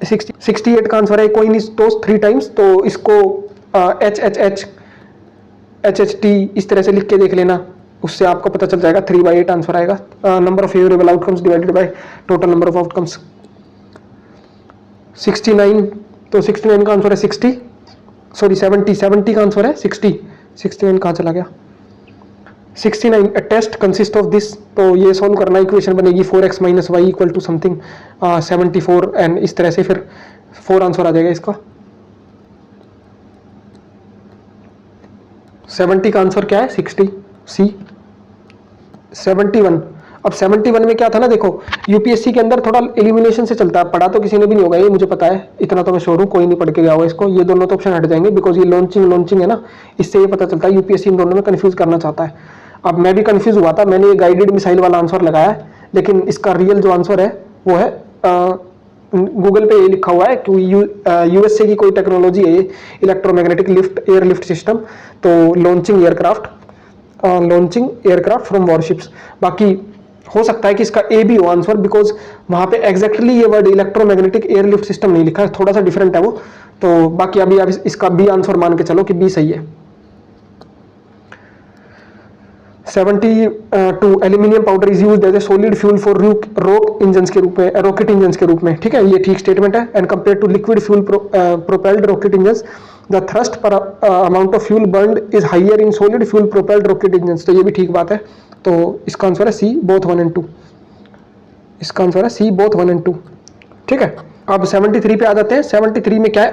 68 का आंसर है कोइन इज टॉस्ड 3 टाइम्स, तो इसको HHH HHT इस तरह से लिख के देख लेना, उससे आपको पता चल जाएगा 3/8 आंसर आएगा। Number of favourable outcomes divided by total number of outcomes 69, तो 69 का आंसर है 60, सॉरी 70 का आंसर है 60, 69 कहाँ चला गया, 69। A test consist of this, तो ये सॉल्व करना, इक्वेशन बनेगी 4x - y equal to something 74 and इस तरह से फिर 4 आंसर आ जाएगा इसका। 70 का आंसर क्या है 60, सी। 71, अब 71 में क्या था ना, देखो यूपीएससी के अंदर थोड़ा एलिमिनेशन से चलता है, पढ़ा तो किसी ने भी नहीं होगा ये मुझे पता है, इतना तो मैं श्योर हूँ, कोई नहीं पढ़ के गया होगा इसको। ये दोनों तो ऑप्शन हट जाएंगे बिकॉज ये लॉन्चिंग है ना, इससे ये पता चलता है यूपीएससी इन दोनों में कंफ्यूज करना चाहता है। अब मैं भी कंफ्यूज हुआ था, मैंने ये गाइडेड मिसाइल वाला आंसर लगाया है, लेकिन इसका रियल जो आंसर है वो है गूगल पे ये लिखा हुआ है कि यूएसए की कोई टेक्नोलॉजी है ये, electromagnetic lift air lift system, तो लॉन्चिंग एयरक्राफ्ट फ्रॉम वॉरशिप्स। बाकी हो सकता है कि इसका ए भी हो आंसर, बिकॉज वहां पे एग्जैक्टली ये word electromagnetic air lift system नहीं लिखा है, थोड़ा सा डिफरेंट है वो। तो बाकी अभी आप इसका बी आंसर मान के चलो कि बी सही है। 72 aluminium powder is used as a solid fuel for rocket engine के रूप में, ठीक है, ये ठीक स्टेटमेंट है। And compare to liquid fuel propelled rocket engine the thrust per amount of fuel burned is higher in solid fuel propelled rocket engine, तो ये भी ठीक बात है। तो इसका आंसर है सी बोथ 1 and 2, इसका आंसर है सी बोथ 1 and 2, ठीक है। अब 73 पे आ जाते हैं। 73 में क्या है,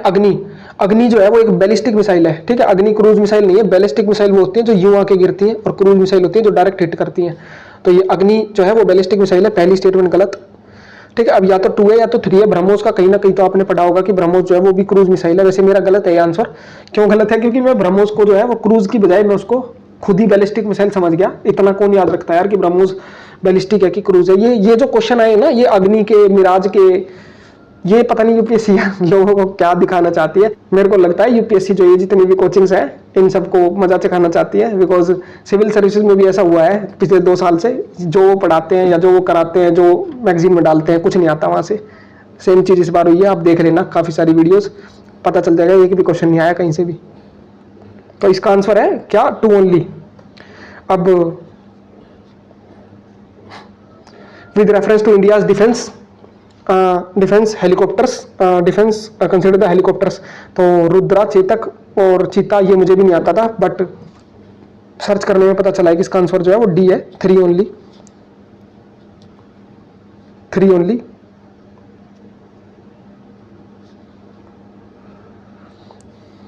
अग्नि जो है वो एक बैलिस्टिक मिसाइल है, ठीक है। अग्नि क्रूज मिसाइल नहीं है, बैलिस्टिक मिसाइल वो होती है जो यूं आके गिरती हैं, और क्रूज मिसाइल होती है जो डायरेक्ट हिट करती हैं। तो ये अग्नि जो है वो बैलिस्टिक मिसाइल है, पहली स्टेटमेंट गलत, ठीक है। अब या तो 2 है या तो 3 है। ब्रह्मोस का कहीं ना कहीं तो आपने पढ़ा होगा कि ब्रह्मोस जो है वो भी क्रूज मिसाइल है, वैसे मेरा गलत है ये आंसर। क्यों गलत है, क्योंकि मैं ब्रह्मोस को जो है वो क्रूज की बजाय मैं उसको खुद ही बैलिस्टिक मिसाइल समझ गया। इतना कौन याद रखता है यार कि ब्रह्मोस बैलिस्टिक है कि क्रूज है। ये जो क्वेश्चन आए ना, ये अग्नि के, मिराज के, ये पता नहीं यूपीएससी लोगों को क्या दिखाना चाहती है। मेरे को लगता है यूपीएससी जो ये जितनी भी कोचिंग्स है इन सबको मजा चखाना चाहती है, बिकॉज सिविल सर्विसेज में भी ऐसा हुआ है पिछले 2 साल से, जो वो पढ़ाते हैं या जो वो कराते हैं, जो मैगजीन में डालते हैं, कुछ नहीं आता वहां से। सेम चीज इस बार हुई है, आप देख लेना काफी सारी वीडियोस, पता चल जाएगा एक भी क्वेश्चन नहीं आया कहीं से भी। तो इसका आंसर है क्या, 2 ओनली। अब with reference to India's defence helicopters, defence consider the helicopters, तो रुद्रा, चेतक और चीता, ये मुझे भी नहीं आता था, बट सर्च करने में पता चला है कि इसका आंसर जो है वो डी है, 3 only.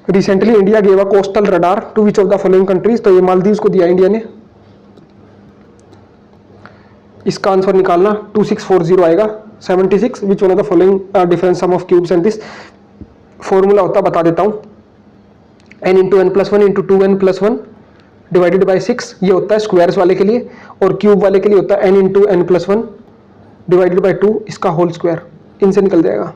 Recently India gave a coastal radar to which of the following countries, तो ये मालदीव्स को दिया इंडिया ने। इसका आंसर निकालना 2640 आएगा। 76 which one of the following difference sum of cubes and this, formula होता बता देता हूं, n × n+1 × 2n+1 divided by 6, ये होता है स्क्वायर्स वाले के लिए, और क्यूब वाले के लिए होता है n × n+1 डिवाइडेड बाय 2, इसका होल स्क्वायर, इनसे निकल जाएगा।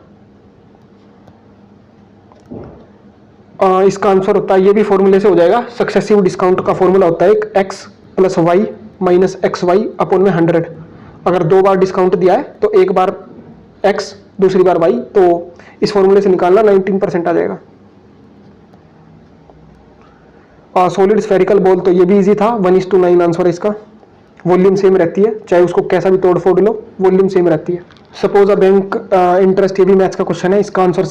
इसका आंसर होता है, ये भी फॉर्मूले से हो जाएगा, सक्सेसिव डिस्काउंट का फॉर्मूला होता है एक x + y - xy अपॉन में 100। अगर 2 बार डिस्काउंट दिया है तो एक बार x, दूसरी बार y, तो इस फॉर्मूले से निकालना 19% आ जाएगा। सॉलिड स्फेरिकल बॉल, तो ये भी इजी था, 1:9 आंसर है इसका। वॉल्यूम सेम रहती है, चाहे उसको कैसा भी तोड़ फोड़ लो, वॉल्यूम सेम रहती है। सपोज अ बैंक इंटरेस्ट, ये भी मैथ्स का क्वेश्चन है, इसका आंसर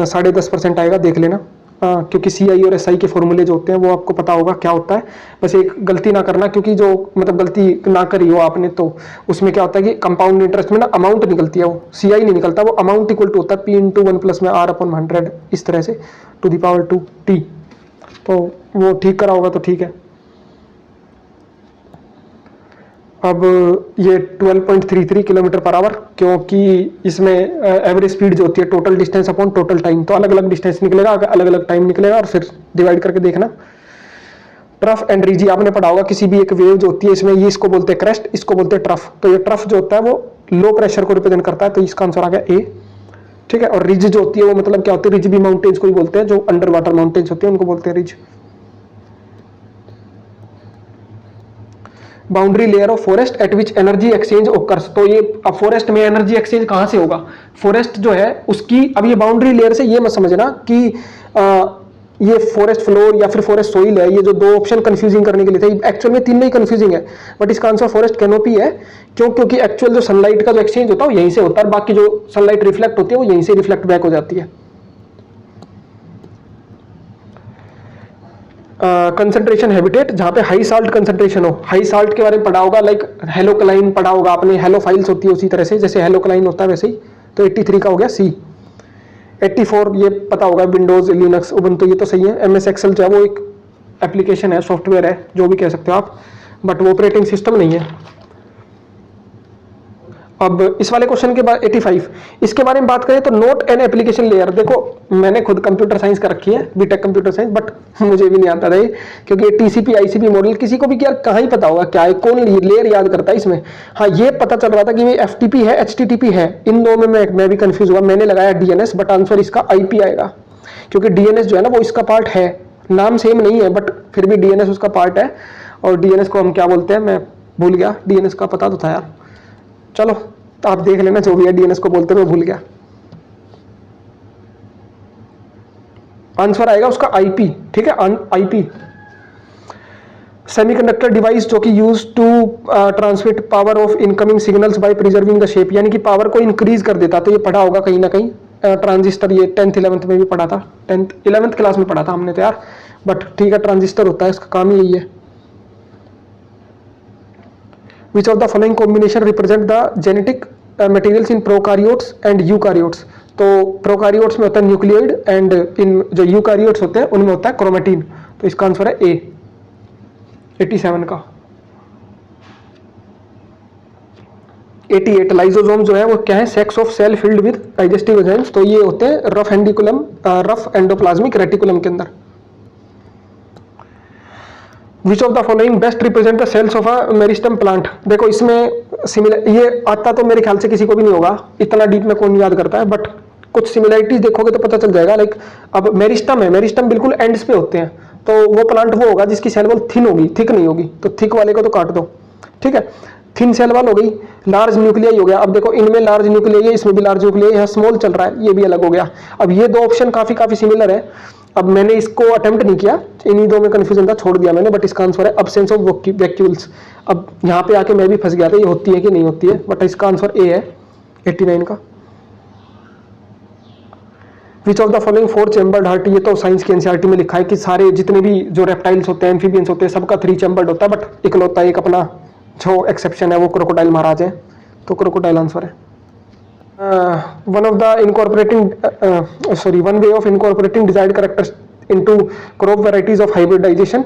10.5% आएगा, देख लेना। क्योंकि CI और SI के फॉर्मूले जो होते हैं वो आपको पता होगा क्या होता है, बस एक गलती ना करना, क्योंकि जो मतलब गलती ना करी हो आपने तो उसमें क्या होता है कि कंपाउंड इंटरेस्ट में ना अमाउंट निकलती है, वो CI नहीं निकलता, वो अमाउंट इक्वल टू होता है P × 1 + R/100, इस तरह से (2)T, तो वो ठीक करा होगा तो ठीक है। अब ये 12.33 km/h, क्योंकि इसमें एवरेज स्पीड जो होती है total distance upon total time, तो अलग अलग डिस्टेंस निकलेगा, अलग अलग टाइम निकलेगा, और फिर डिवाइड करके देखना। ट्रफ एंड रिजी आपने पढ़ा होगा, किसी भी एक वेव जो होती है इसमें, ये इसको बोलते हैं क्रेस्ट, इसको बोलते हैं ट्रफ। तो ये ट्रफ जो होता है वो लो प्रेशर को रिप्रेजेंट करता है, तो इसका आंसर आ गया ए, ठीक है। और रिज जो होती है वो मतलब क्या होती है, रिज भी माउंटेन्स को ही बोलते हैं, जो अंडर वाटर माउंटेन्स होती है उनको बोलते हैं ridge. Boundary layer of forest eight which energy exchange occurs, तो ये अब फॉरेस्ट में एनर्जी एक्सचेंज कहां से होगा, फॉरेस्ट जो है उसकी, अब ये बाउंड्री लेयर से ये मत समझना कि ये फॉरेस्ट फ्लोर या फिर फॉरेस्ट सोइल है, ये जो दो ऑप्शन कंफ्यूजिंग करने के लिए थे, एक्चुअल में तीनों ही कंफ्यूजिंग है, बट इसका आंसर फॉरेस्ट कैनोपी है। क्यों? क्योंकि एक्चुअल जो सनलाइट का जो एक्सचेंज होता है वो यहीं से होता है, बाकी जो सनलाइट रिफ्लेक्ट होती है वो यहीं से रिफ्लेक्ट बैक हो जाती है। कंसंट्रेशन हैबिटेट, जहां पे हाई साल्ट कंसंट्रेशन हो, हाई साल्ट के बारे में पढ़ा होगा, लाइक हेलोक्लाइन पढ़ा होगा आपने, हेलोफाइल्स होती है उसी तरह से जैसे हेलोक्लाइन होता है वैसे ही। तो 83 का हो गया सी। 84 ये पता होगा, विंडोज, लिनक्स, उबंटू, ये तो सही है। एमएस एक्सेल जो है वो एक एप्लीकेशन है, सॉफ्टवेयर है, जो भी कह सकते हो आप, बट वो ऑपरेटिंग सिस्टम नहीं है। अब इस वाले क्वेश्चन के बाद 85, इसके बारे में बात करें तो नोट एन एप्लीकेशन लेयर। देखो मैंने खुद कंप्यूटर साइंस कर रखी है, बीटेक कंप्यूटर साइंस, बट मुझे भी नहीं आता था ये, क्योंकि ये टीसीपी आईसीपी मॉडल किसी को भी क्या कहाँ ही पता होगा क्या है, कौन लेयर याद करता है इसमें। हाँ ये पता चल रहा था कि ये एफटीपी है, एचटीटीपी है, इन दो में मैं भी कंफ्यूज हुआ, मैंने लगाया डीएनएस, बट आंसर इसका आईपी आएगा, क्योंकि डीएनएस जो है ना वो इसका पार्ट है, नाम सेम नहीं है बट फिर भी डीएनएस उसका पार्ट है। और डीएनएस को हम क्या बोलते हैं मैं भूल गया, डीएनएस का पता तो था यार, चलो तो आप देख लेना जो भी है डीएनएस को बोलते हैं, मैं भूल गया। आंसर आएगा उसका आईपी, ठीक है, आईपी। सेमीकंडक्टर डिवाइस जो कि use to transmit power of incoming signals by preserving the shape, यानी कि पावर को इंक्रीज कर देता, तो ये पढ़ा होगा कहीं ना कहीं, ट्रांजिस्टर, ये 10th 11th में भी पढ़ा था, 10th 11th क्लास में पढ़ा था हमने तो यार, बट ठीक है, ट्रांजिस्टर होता है, इसका काम ही यही है। Which of the following combination represent the genetic materials in prokaryotes and eukaryotes? तो प्रोकारियोट्स में होता है न्यूक्लियोइड, एंड इन जो यूकारियोट्स होते हैं उनमें होता है क्रोमेटिन, तो इसका आंसर है ए 87 का। 88 लाइजोसोम जो है वो क्या है, sacs of cell filled with digestive enzymes, तो ये होते हैं rough endiculum, rough endoplasmic reticulum के अंदर। Which of the following best represent the cells of a meristem plant? देखो इसमें सिमिलर, ये आता तो मेरे ख्याल से किसी को भी नहीं होगा, इतना डीप में कौन याद करता है, बट कुछ सिमिलरिटीज देखोगे तो पता चल जाएगा। लाइक अब मेरिस्टम है, मेरिस्टम बिल्कुल एंड्स पे होते हैं, तो वो प्लांट वो होगा जिसकी सेल वॉल थिन होगी, थिक नहीं होगी, तो थिक वाले को तो काट दो, ठीक है। थिन सेल वॉल हो गई, लार्ज न्यूक्लियाई हो गया। अब देखो इनमें लार्ज न्यूक्लियाई है, इसमें भी लार्ज न्यूक्लियाई है, स्मॉल चल रहा है, ये भी अलग हो गया। अब ये दो ऑप्शन काफी सिमिलर है। अब मैंने इसको अटेम्प्ट नहीं किया, इन्हीं दो में कंफ्यूजन था, छोड़ दिया मैंने, बट इसका आंसर है अब्सेंस ऑफ वैक्यूल्स। अब यहाँ पे आके मैं भी फंस गया था, ये होती है कि नहीं होती है, बट इसका आंसर ए है 89 का। Which of the following 4 chambered heart, ये तो साइंस की एनसीईआरटी में लिखा है कि सारे जितने भी जो रेप्टाइल्स होते हैं, एम्फीबियंस होते हैं, सबका 3 चैम्बर्ड होता है, बट इकलौता एक अपना जो एक्सेप्शन है वो क्रोकोडाइल महाराज है, तो क्रोकोडाइल आंसर है। One way of incorporating desired characters into crop varieties of hybridization.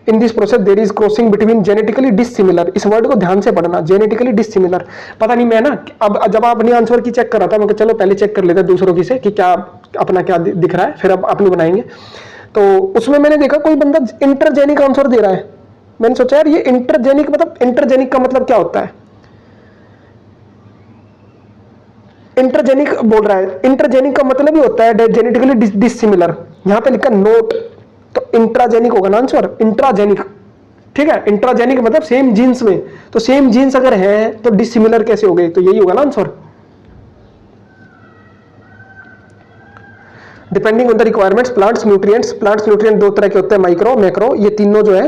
In this process there is crossing between genetically dissimilar, इस वर्ड को ध्यान से पढ़ना, genetically dissimilar। पता नहीं मैं ना, अब जब अपनी आंसर की चेक कर रहा था, मैं चलो पहले चेक कर लेते हैं दूसरों की से कि क्या अपना क्या दिख रहा है, फिर अब अपनी बनाएंगे। तो उसमें मैंने देखा कोई बंदा इंटरजेनिक आंसर दे रहा है, मैंने सोचा यार ये इंटरजेनिक मतलब, इंटरजेनिक का मतलब क्या होता है, इंटरजेनिक बोल रहा है, इंटरजेनिक का मतलब ही होता है जेनेटिकली डिसिमिलर, यहां पे लिखा नोट, तो इंट्राजेनिक होगा ना आंसर, इंट्राजेनिक, ठीक है। इंट्राजेनिक मतलब सेम जीन्स में, तो सेम जीन्स अगर है तो डिसिमिलर कैसे हो गए, तो यही होगा ना answer. Depending on the requirements plants nutrient दो तरह के होते हैं, माइक्रो मैक्रो, ये तीनों जो है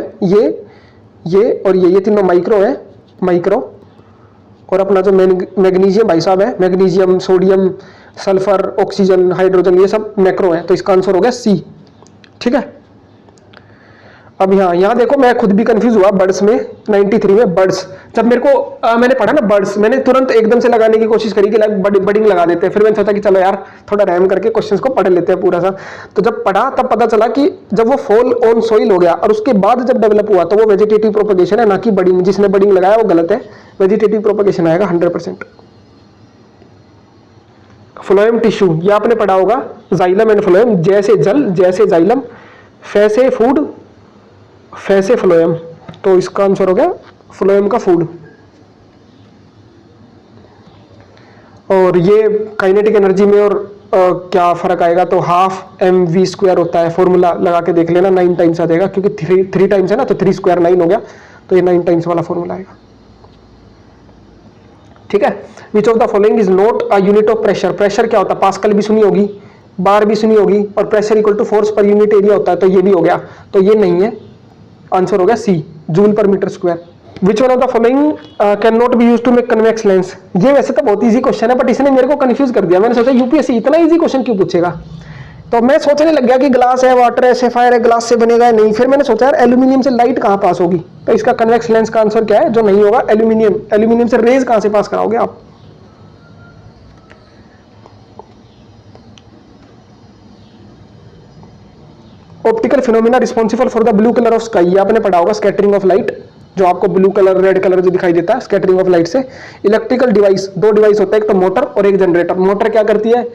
ये और ये तीनों माइक्रो है, माइक्रो। और अपना जो मैग्नीशियम भाई साहब है, magnesium, sodium, sulphur, oxygen, hydrogen, ये सब मैक्रो है, तो इसका आंसर हो गया सी, ठीक है। अब यहाँ देखो मैं खुद भी कंफ्यूज हुआ बर्ड्स में, 93 में बर्ड्स, जब मेरे को मैंने पढ़ा ना बर्ड्स, मैंने तुरंत एकदम से लगाने की कोशिश करी कि बडिंग लगा देते हैं, फिर मैंने सोचा कि चलो यार थोड़ा रैम करके क्वेश्चंस को पढ़ लेते हैं पूरा सा। तो जब पढ़ा तब पता चला कि जब वो फॉल ऑन सोइल हो गया और उसके बाद जब डेवलप हुआ तो वो वेजिटेटिव प्रोपगेशन है, ना कि बडिंग। जिसने बडिंग लगाया वो गलत है, वेजिटेटिव प्रोपगेशन आएगा 100%। फ्लोएम टिश्यू, ये आपने पढ़ा होगा, जाइलम एंड फ्लोएम, जैसे जल जैसे जाइलम, फैसे फूड फैसे फ्लोएम, तो इसका आंसर हो गया फ्लोएम का फूड। और ये काइनेटिक एनर्जी में और क्या फर्क आएगा, तो हाफ mv² होता है, फॉर्मूला लगा के देख लेना, 9 टाइम्स आ जाएगा, क्योंकि 3 टाइम्स है ना, तो 3 स्क्वायर 9 हो गया, तो ये 9 टाइम्स वाला फॉर्मूला आएगा, ठीक है। Which of the following is not a unit of pressure, pressure क्या होता है, पास्कल भी सुनी होगी, बार भी सुनी होगी, और प्रेशर इक्वल टू फोर्स पर यूनिट एरिया होता है, तो ये भी हो गया, तो ये नहीं है, आंसर हो गया C, joule per metre square. Which one of the following can not be use to make convex lens. ये वैसे तो बहुत इजी क्वेश्चन है, बट इसने मेरे को कंफ्यूज कर दिया। मैंने सोचा यूपीएससी इतना इजी क्वेश्चन क्यों पूछेगा, तो मैं सोचने लग गया कि ग्लास है, वाटर है, सेफायर है, ग्लास से बनेगा या नहीं। फिर मैंने सोचा यार एल्यूमिनियम से लाइट कहाँ पास होगी, तो इसका कन्वेक्स लेंस का आंसर क्या है, जो नहीं होगा एल्यूमिनियम। एल्यूमिनियम से रेज कहाँ से पास कराओगे आप। Optical phenomena responsible for the blue colour of sky, ये आपने पढ़ा होगा, स्कैटरिंग ऑफ लाइट, जो आपको ब्लू कलर रेड कलर जो दिखाई देता है, स्कैटरिंग ऑफ लाइट से। इलेक्ट्रिकल डिवाइस, दो डिवाइस होता है, एक तो मोटर और एक जनरेटर। मोटर क्या करती है,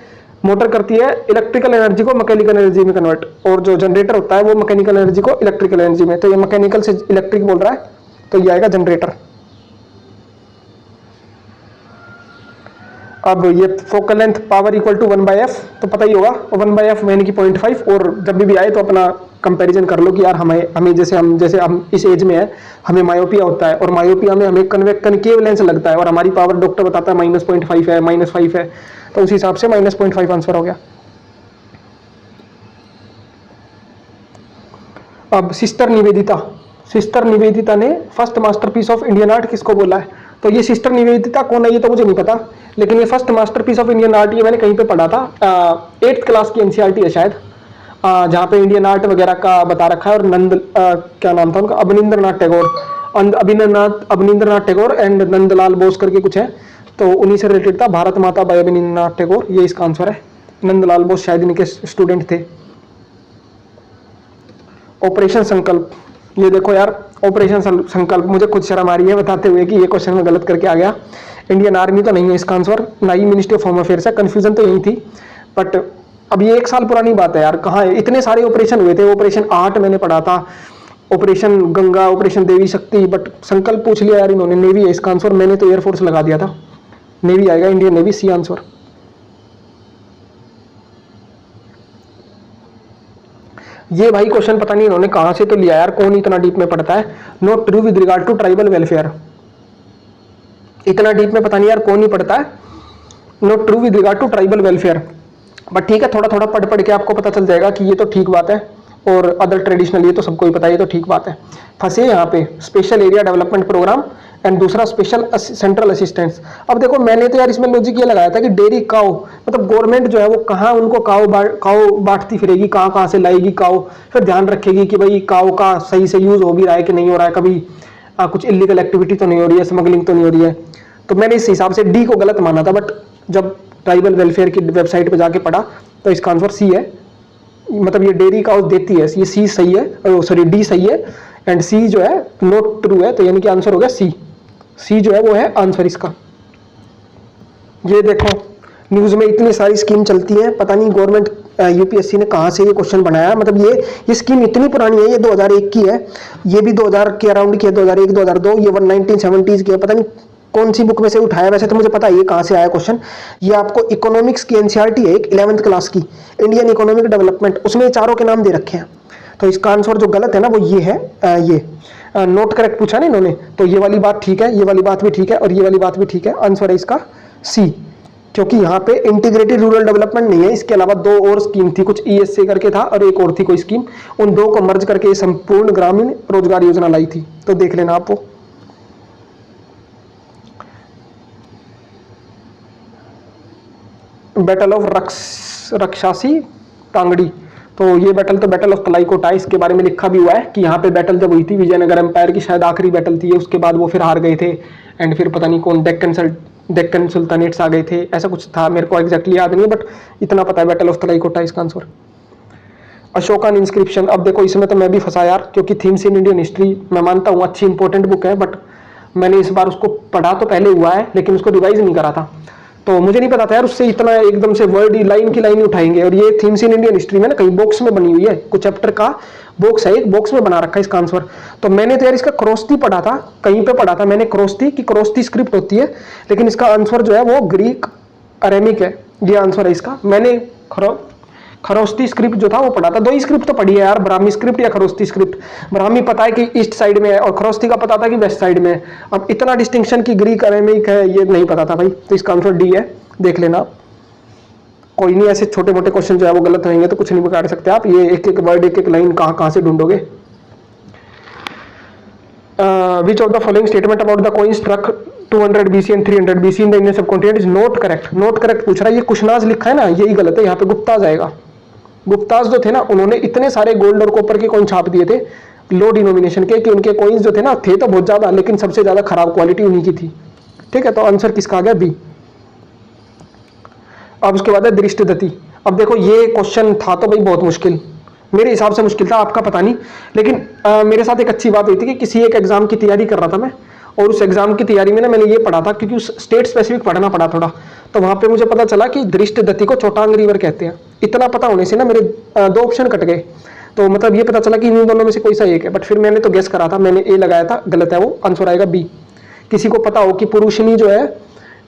मोटर करती है इलेक्ट्रिकल एनर्जी को मैकेनिकल एनर्जी में कन्वर्ट, और जो जनरेटर होता है वो मैकेनिकल एनर्जी को इलेक्ट्रिकल एनर्जी में। तो ये मैकेनिकल से इलेक्ट्रिक बोल रहा है, तो ये आएगा जनरेटर। अब ये focal length power equal to 1/f, तो पता ही होगा 1/f यानी कि 0.5। और जब भी आए तो अपना कंपैरिजन कर लो कि यार हमें जैसे हम इस एज में है, हमें मायोपिया होता है, और मायोपिया में हमें कनकेव लेंस लगता है, और हमारी पावर डॉक्टर बताता है -0.5 है, -5 है, तो उस हिसाब से -0.5 आंसर हो गया। अब सिस्टर निवेदिता ने first masterpiece of Indian art किसको बोला है, तो ये सिस्टर निवेदिता कौन है ये तो मुझे नहीं पता, लेकिन ये first masterpiece of Indian art ये मैंने कहीं पे पढ़ा था, 8th क्लास की एनसीईआरटी है शायद, जहाँ पे इंडियन आर्ट वगैरह का बता रखा है। और क्या नाम था उनका, अवनींद्रनाथ टैगोर एंड नंदलाल बोस करके कुछ है, तो उन्हीं से रिलेटेड था। भारत माता बाय अवनींद्रनाथ टैगोर, ये इसका आंसर है। नंदलाल बोस शायद इनके स्टूडेंट थे। ऑपरेशन संकल्प, ये देखो यार, ऑपरेशन संकल्प मुझे खुद शर्म आ रही है बताते हुए कि ये क्वेश्चन में गलत करके आ गया। इंडियन आर्मी तो नहीं है इसका आंसर, ना ही मिनिस्ट्री ऑफ होम अफेयर्स है, कंफ्यूजन तो यही थी। बट अब ये 1 साल पुरानी बात है यार, कहाँ है, इतने सारे ऑपरेशन हुए थे। ऑपरेशन 8 मैंने पढ़ा था, ऑपरेशन गंगा, ऑपरेशन देवी शक्ति, बट संकल्प पूछ लिया यार इन्होंने। नेवी है इसका आंसर, मैंने तो एयरफोर्स लगा दिया था। नेवी आएगा, इंडियन नेवी, सी आंसर। ये भाई क्वेश्चन पता नहीं इन्होंने कहां से तो लिया यार, कौन इतना डीप में पढ़ता है। Not true with regard to tribal welfare, इतना डीप में पता नहीं यार कौन ही पढ़ता है। Not true with regard to tribal welfare, but ठीक है, थोड़ा थोड़ा पढ़ के आपको पता चल जाएगा कि ये तो ठीक बात है। और अदर ट्रेडिशनल, ये तो सबको ही पता है, ये तो ठीक बात है। फंसे यहाँ पे special area development programme and दूसरा स्पेशल सेंट्रल असिस्टेंस। अब देखो मैंने तो यार इसमें लॉजिक ये लगाया था कि डेयरी काउ, मतलब गवर्नमेंट जो है वो कहाँ उनको काउ बांटती फिरेगी, कहाँ से लाएगी काउ, फिर ध्यान रखेगी कि भाई काउ का सही से यूज हो भी रहा है कि नहीं हो रहा है, कभी कुछ इलीगल एक्टिविटी तो नहीं हो रही है, स्मगलिंग तो नहीं हो रही है। तो मैंने इस हिसाब से डी को गलत माना था, बट जब ट्राइबल वेलफेयर की वेबसाइट पर जाके पढ़ा तो इसका आंसर सी है। मतलब ये डेयरी काउ देती है, ये सी सही है, सॉरी डी सही है, एंड सी जो है नॉट ट्रू है, तो यानी कि आंसर हो गया सी। सी जो है वो है आंसर इसका। ये देखो न्यूज में इतनी सारी स्कीम चलती है, पता नहीं गवर्नमेंट यूपीएससी ने कहाँ से ये क्वेश्चन बनाया। मतलब ये स्कीम इतनी पुरानी है, ये 2001 की है, ये भी 2000 के अराउंड की है, 2001 2002, ये 1970s की है, पता नहीं कौन सी बुक में से उठाया। वैसे तो मुझे पता है ये कहाँ से आया क्वेश्चन। ये आपको इकोनॉमिक्स की एनसीईआरटी है, एक 11th क्लास की, इंडियन इकोनॉमिक डेवलपमेंट, उसमें चारों के नाम दे रखे हैं। तो इसका आंसर जो गलत है ना वो ये है, ये नोट करेक्ट पूछा ना इन्होंने, तो ये वाली बात ठीक है, ये वाली बात भी ठीक है, और ये वाली बात भी ठीक है। आंसर है इसका सी, क्योंकि यहाँ पे इंटीग्रेटेड रूरल डेवलपमेंट नहीं है, इसके अलावा 2 और स्कीम थी, कुछ ईएससी करके था और एक और थी कोई स्कीम, उन 2 को मर्ज करके संपूर्ण ग्रामीण रोजगार योजना लाई थी। तो देख लेना आप वो। बैटल ऑफ रक्षासी टांगड़ी, तो ये बैटल तो बैटल ऑफ तलाईकोटा, इसके बारे में लिखा भी हुआ है कि यहाँ पे बैटल जब हुई थी, विजयनगर एम्पायर की शायद आखिरी बैटल थी, उसके बाद वो फिर हार गए थे, एंड फिर पता नहीं कौन डेक्कन सुल्तानेट्स आ गए थे, ऐसा कुछ था, मेरे को एग्जैक्टली याद नहीं, बट इतना पता है बैटल ऑफ तलाईकोटा इसका आंसर। अशोकन इंस्क्रिप्शन, अब देखो इसमें तो मैं भी फंसा यार, क्योंकि थीम्स इन इंडियन हिस्ट्री मैं मानता हूँ अच्छी इंपॉर्टेंट बुक है, बट मैंने इस बार उसको पढ़ा तो पहले हुआ है, लेकिन उसको रिवाइज नहीं करा था, तो मुझे नहीं पता था यार उससे इतना एकदम से वर्ड ही लाइन की लाइन उठाएंगे। और ये थीम्स इन इंडियन हिस्ट्री में ना कहीं बॉक्स में बनी हुई है, कुछ चैप्टर का बॉक्स है, एक बॉक्स में बना रखा है इसका आंसर। तो मैंने तो यार इसका क्रोस्ती पढ़ा था, कहीं पे पढ़ा था मैंने क्रोस्ती स्क्रिप्ट होती है, लेकिन इसका आंसर जो है वो ग्रीक अरेमिक है, ये आंसर है इसका। मैंने खरोस्ती स्क्रिप्ट जो था वो पढ़ा था, 2 ही स्क्रिप्ट तो पढ़ी है यार, ब्राह्मी स्क्रिप्ट या खरोस्ती स्क्रिप्ट। ब्राह्मी पता है कि ईस्ट साइड में है और खरोस्ती का पता था कि वेस्ट साइड में है। अब इतना डिस्टिंक्शन की ग्रीक अरेमिक है ये नहीं पता था भाई, तो इसका आंसर डी है, देख लेना। कोई नहीं, ऐसे छोटे मोटे क्वेश्चन जो है वो गलत होंगे तो कुछ नहीं बिगाड़ सकते आप। ये एक एक वर्ड एक एक लाइन कहाँ कहाँ से ढूंढोगे। Which of the following statement about the coin struck 200 BC and 300 BC in the Indian subcontinent is not correct. Not correct पूछ रहा है, ये कुशनाज लिखा है ना, यही गलत है, यहाँ पे गुप्ताज आएगा। गुप्ताज जो थे ना, उन्होंने इतने सारे गोल्ड और कॉपर के कॉइन छाप दिए थे लो डिनोमिनेशन के कि उनके कॉइन्स जो थे ना, थे तो बहुत ज्यादा, लेकिन सबसे ज्यादा खराब क्वालिटी उन्हीं की थी। ठीक है, तो आंसर किसका आ गया? बी। अब उसके बाद है दृष्टदती। अब देखो ये क्वेश्चन था तो भाई बहुत मुश्किल, मेरे हिसाब से मुश्किल था, आपका पता नहीं, लेकिन मेरे साथ एक अच्छी बात हुई थी कि किसी एक एग्जाम की तैयारी कर रहा था मैं, और उस एग्जाम की तैयारी में ना मैंने ये पढ़ा था, क्योंकि उस स्टेट स्पेसिफिक पढ़ना पड़ा थोड़ा, तो वहां पे मुझे पता चला कि दृष्टदती को चोटांग रिवर कहते हैं। इतना पता होने से ना मेरे 2 ऑप्शन कट गए, तो मतलब ये पता चला कि इन दोनों में से कोई सा एक है, बट फिर मैंने तो गेस करा था, मैंने ए लगाया था, गलत है वो, आंसर आएगा बी। किसी को पता हो कि पुरुषनी जो है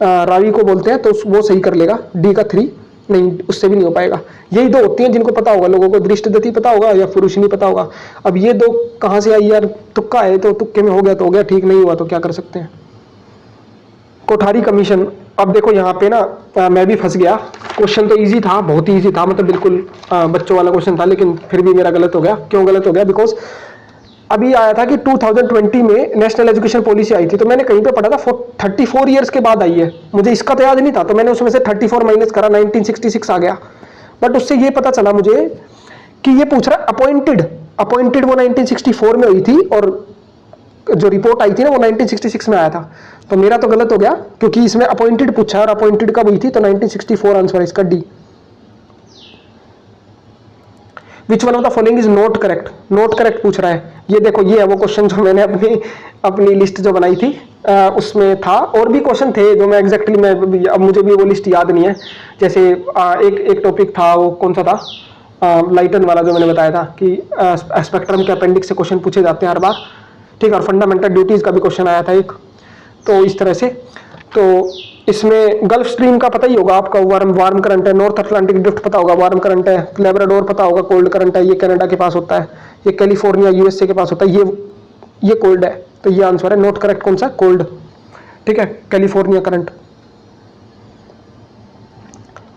रावी को बोलते हैं तो वो सही कर लेगा, डी का 3 नहीं, उससे भी नहीं हो पाएगा। यही दो होती हैं जिनको पता होगा, लोगों को दृष्टदती पता होगा या पुरुषनी पता होगा। अब ये दो कहाँ से आई यार, तुक्का है तो तुक्के में हो गया तो हो गया, ठीक नहीं हुआ तो क्या कर सकते हैं। कोठारी कमीशन। अब देखो यहाँ पे ना मैं भी फंस गया, क्वेश्चन तो इजी था, बहुत ही इजी था, मतलब बिल्कुल बच्चों वाला क्वेश्चन था, लेकिन फिर भी मेरा गलत हो गया। क्यों गलत हो गया? बिकॉज अभी आया था कि 2020 में नेशनल एजुकेशन पॉलिसी आई थी, तो मैंने कहीं पे पढ़ा था 34 ईयर्स के बाद आई है, मुझे इसका तो याद नहीं था, तो मैंने उसमें से 34 माइनस करा, 1966 आ गया। बट उससे ये पता चला मुझे कि ये पूछ रहा है अपॉइंटेड वो 1964 में हुई थी, और जो रिपोर्ट आई थी ना वो 1966 में आया था। तो मेरा तो गलत हो गया, क्योंकि इसमें अपॉइंटेड पूछा है और अपॉइंटेड कब हुई थी, तो 1964 आंसर है इसका, D. Which one of the following is not correct? Not correct पूछ रहा है। ये देखो, ये है वो क्वेश्चन जो मैंने अपनी लिस्ट जो बनाई थी उसमें था, और भी क्वेश्चन थे जो मैं एग्जैक्टली अब मुझे भी वो लिस्ट याद नहीं है। जैसे एक टॉपिक था, वो कौन सा था, लाइटन वाला जो मैंने बताया था कि स्पेक्ट्रम के अपेंडिक्स से क्वेश्चन पूछे जाते हैं हर बार, ठीक है, और फंडामेंटल ड्यूटीज का भी क्वेश्चन आया था एक, तो इस तरह से। तो इसमें गल्फ स्ट्रीम का पता ही होगा आपका, वार्म करंट है, नॉर्थ अटलांटिक ड्रिफ्ट पता होगा, वार्म करंट है, लेब्राडोर पता होगा, कोल्ड करंट है, ये कनाडा के पास होता है, ये कैलिफोर्निया यूएसए के पास होता है, ये कोल्ड है, तो ये आंसर है। नॉट करेक्ट कौन सा? कोल्ड, ठीक है, कैलिफोर्निया करंट।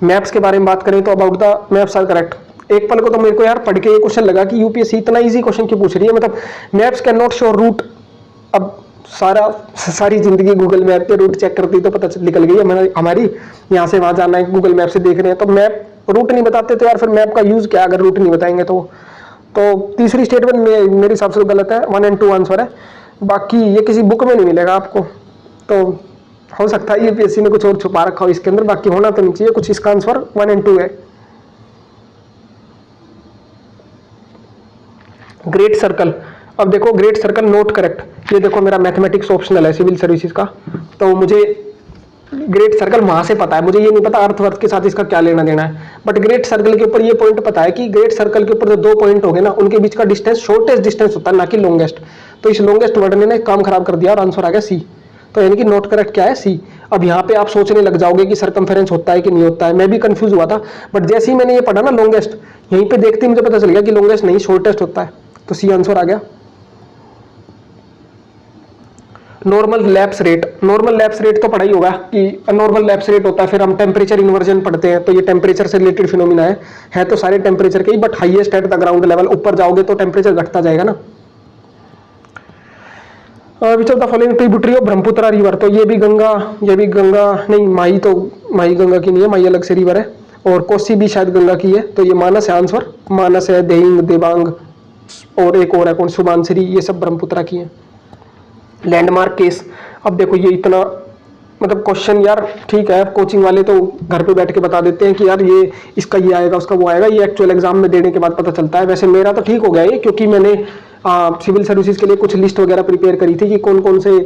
मैप्स के बारे में बात करें तो about the maps are correct. एक पल को तो मेरे को यार पढ़ के ये क्वेश्चन लगा कि यूपीएससी इतना इजी क्वेश्चन क्यों पूछ रही है, मतलब maps can not show route. अब सारी जिंदगी गूगल मैप पे रूट चेक करती तो पता निकल गई हमारी, यहाँ से वहां जाना है, गूगल मैप से देख रहे हैं, तो मैप रूट नहीं बताते तो यार फिर मैप का यूज क्या अगर रूट नहीं बताएंगे तो। तीसरी स्टेटमेंट मेरे हिसाब से गलत है, 1 और 2 आंसर है, बाकी ये किसी बुक में नहीं मिलेगा आपको, तो हो सकता है यूपीएससी ने कुछ और छुपा रखा हो इसके अंदर, बाकी होना तो नहीं चाहिए कुछ। इसका आंसर 1 और 2 है। Great circle. अब देखो ग्रेट सर्कल नॉट करेक्ट। ये देखो मेरा मैथमेटिक्स ऑप्शनल है सिविल सर्विसेज का, तो मुझे ग्रेट सर्कल वहां से पता है, मुझे ये नहीं पता अर्थवर्थ के साथ इसका क्या लेना देना है, बट ग्रेट सर्कल के ऊपर ये पॉइंट पता है कि ग्रेट सर्कल के ऊपर जो 2 पॉइंट हो गए ना, उनके बीच का डिस्टेंस शॉर्टेस्ट डिस्टेंस होता है, ना कि लॉन्गेस्ट। तो इस लॉन्गेस्ट वर्ड ने काम खराब कर दिया और आंसर आ गया सी। तो यानी कि नॉट करेक्ट क्या है? सी। अब यहाँ पे आप सोचने लग जाओगे कि सर्कमफेरेंस होता है कि नहीं होता है, मैं भी कंफ्यूज हुआ था, बट जैसे ही मैंने ये पढ़ा ना लॉन्गेस्ट, यहीं पे देखते ही मुझे पता चल गया कि लॉन्गेस्ट नहीं शॉर्टेस्ट होता है, तो सी आंसर आ गया। Normal lapse rate. Normal lapse rate तो पढ़ा ही होगा कि नॉर्मल लैप्स रेट होता है, फिर हम टेम्परेचर इन्वर्जन पढ़ते हैं, तो ये टेम्परेचर से रिलेटेड फिनोमिना है तो सारे टेम्परेचर के ही, but highest at the ground level, ऊपर जाओगे तो टेम्परेचर घटता जाएगा ना। Which of the following tributary of Brahmaputra river? तो ये भी गंगा नहीं, माही गंगा की नहीं है, माही अलग से रिवर है, और कोसी भी शायद गंगा की है, तो ये मानस है आंसर। मानस है, देहिंग, देवांग, और एक और है कौन, सुबानसिरी, ये सब ब्रह्मपुत्र की है। Landmark case. अब देखो ये इतना मतलब क्वेश्चन यार ठीक है, कोचिंग वाले तो घर पे बैठ के बता देते हैं कि यार ये इसका ये आएगा उसका वो आएगा, ये एक्चुअल एग्जाम में देने के बाद पता चलता है। वैसे मेरा तो ठीक हो गया ये, क्योंकि मैंने सिविल सर्विसेज के लिए कुछ लिस्ट वगैरह प्रिपेयर करी थी कि कौन कौन से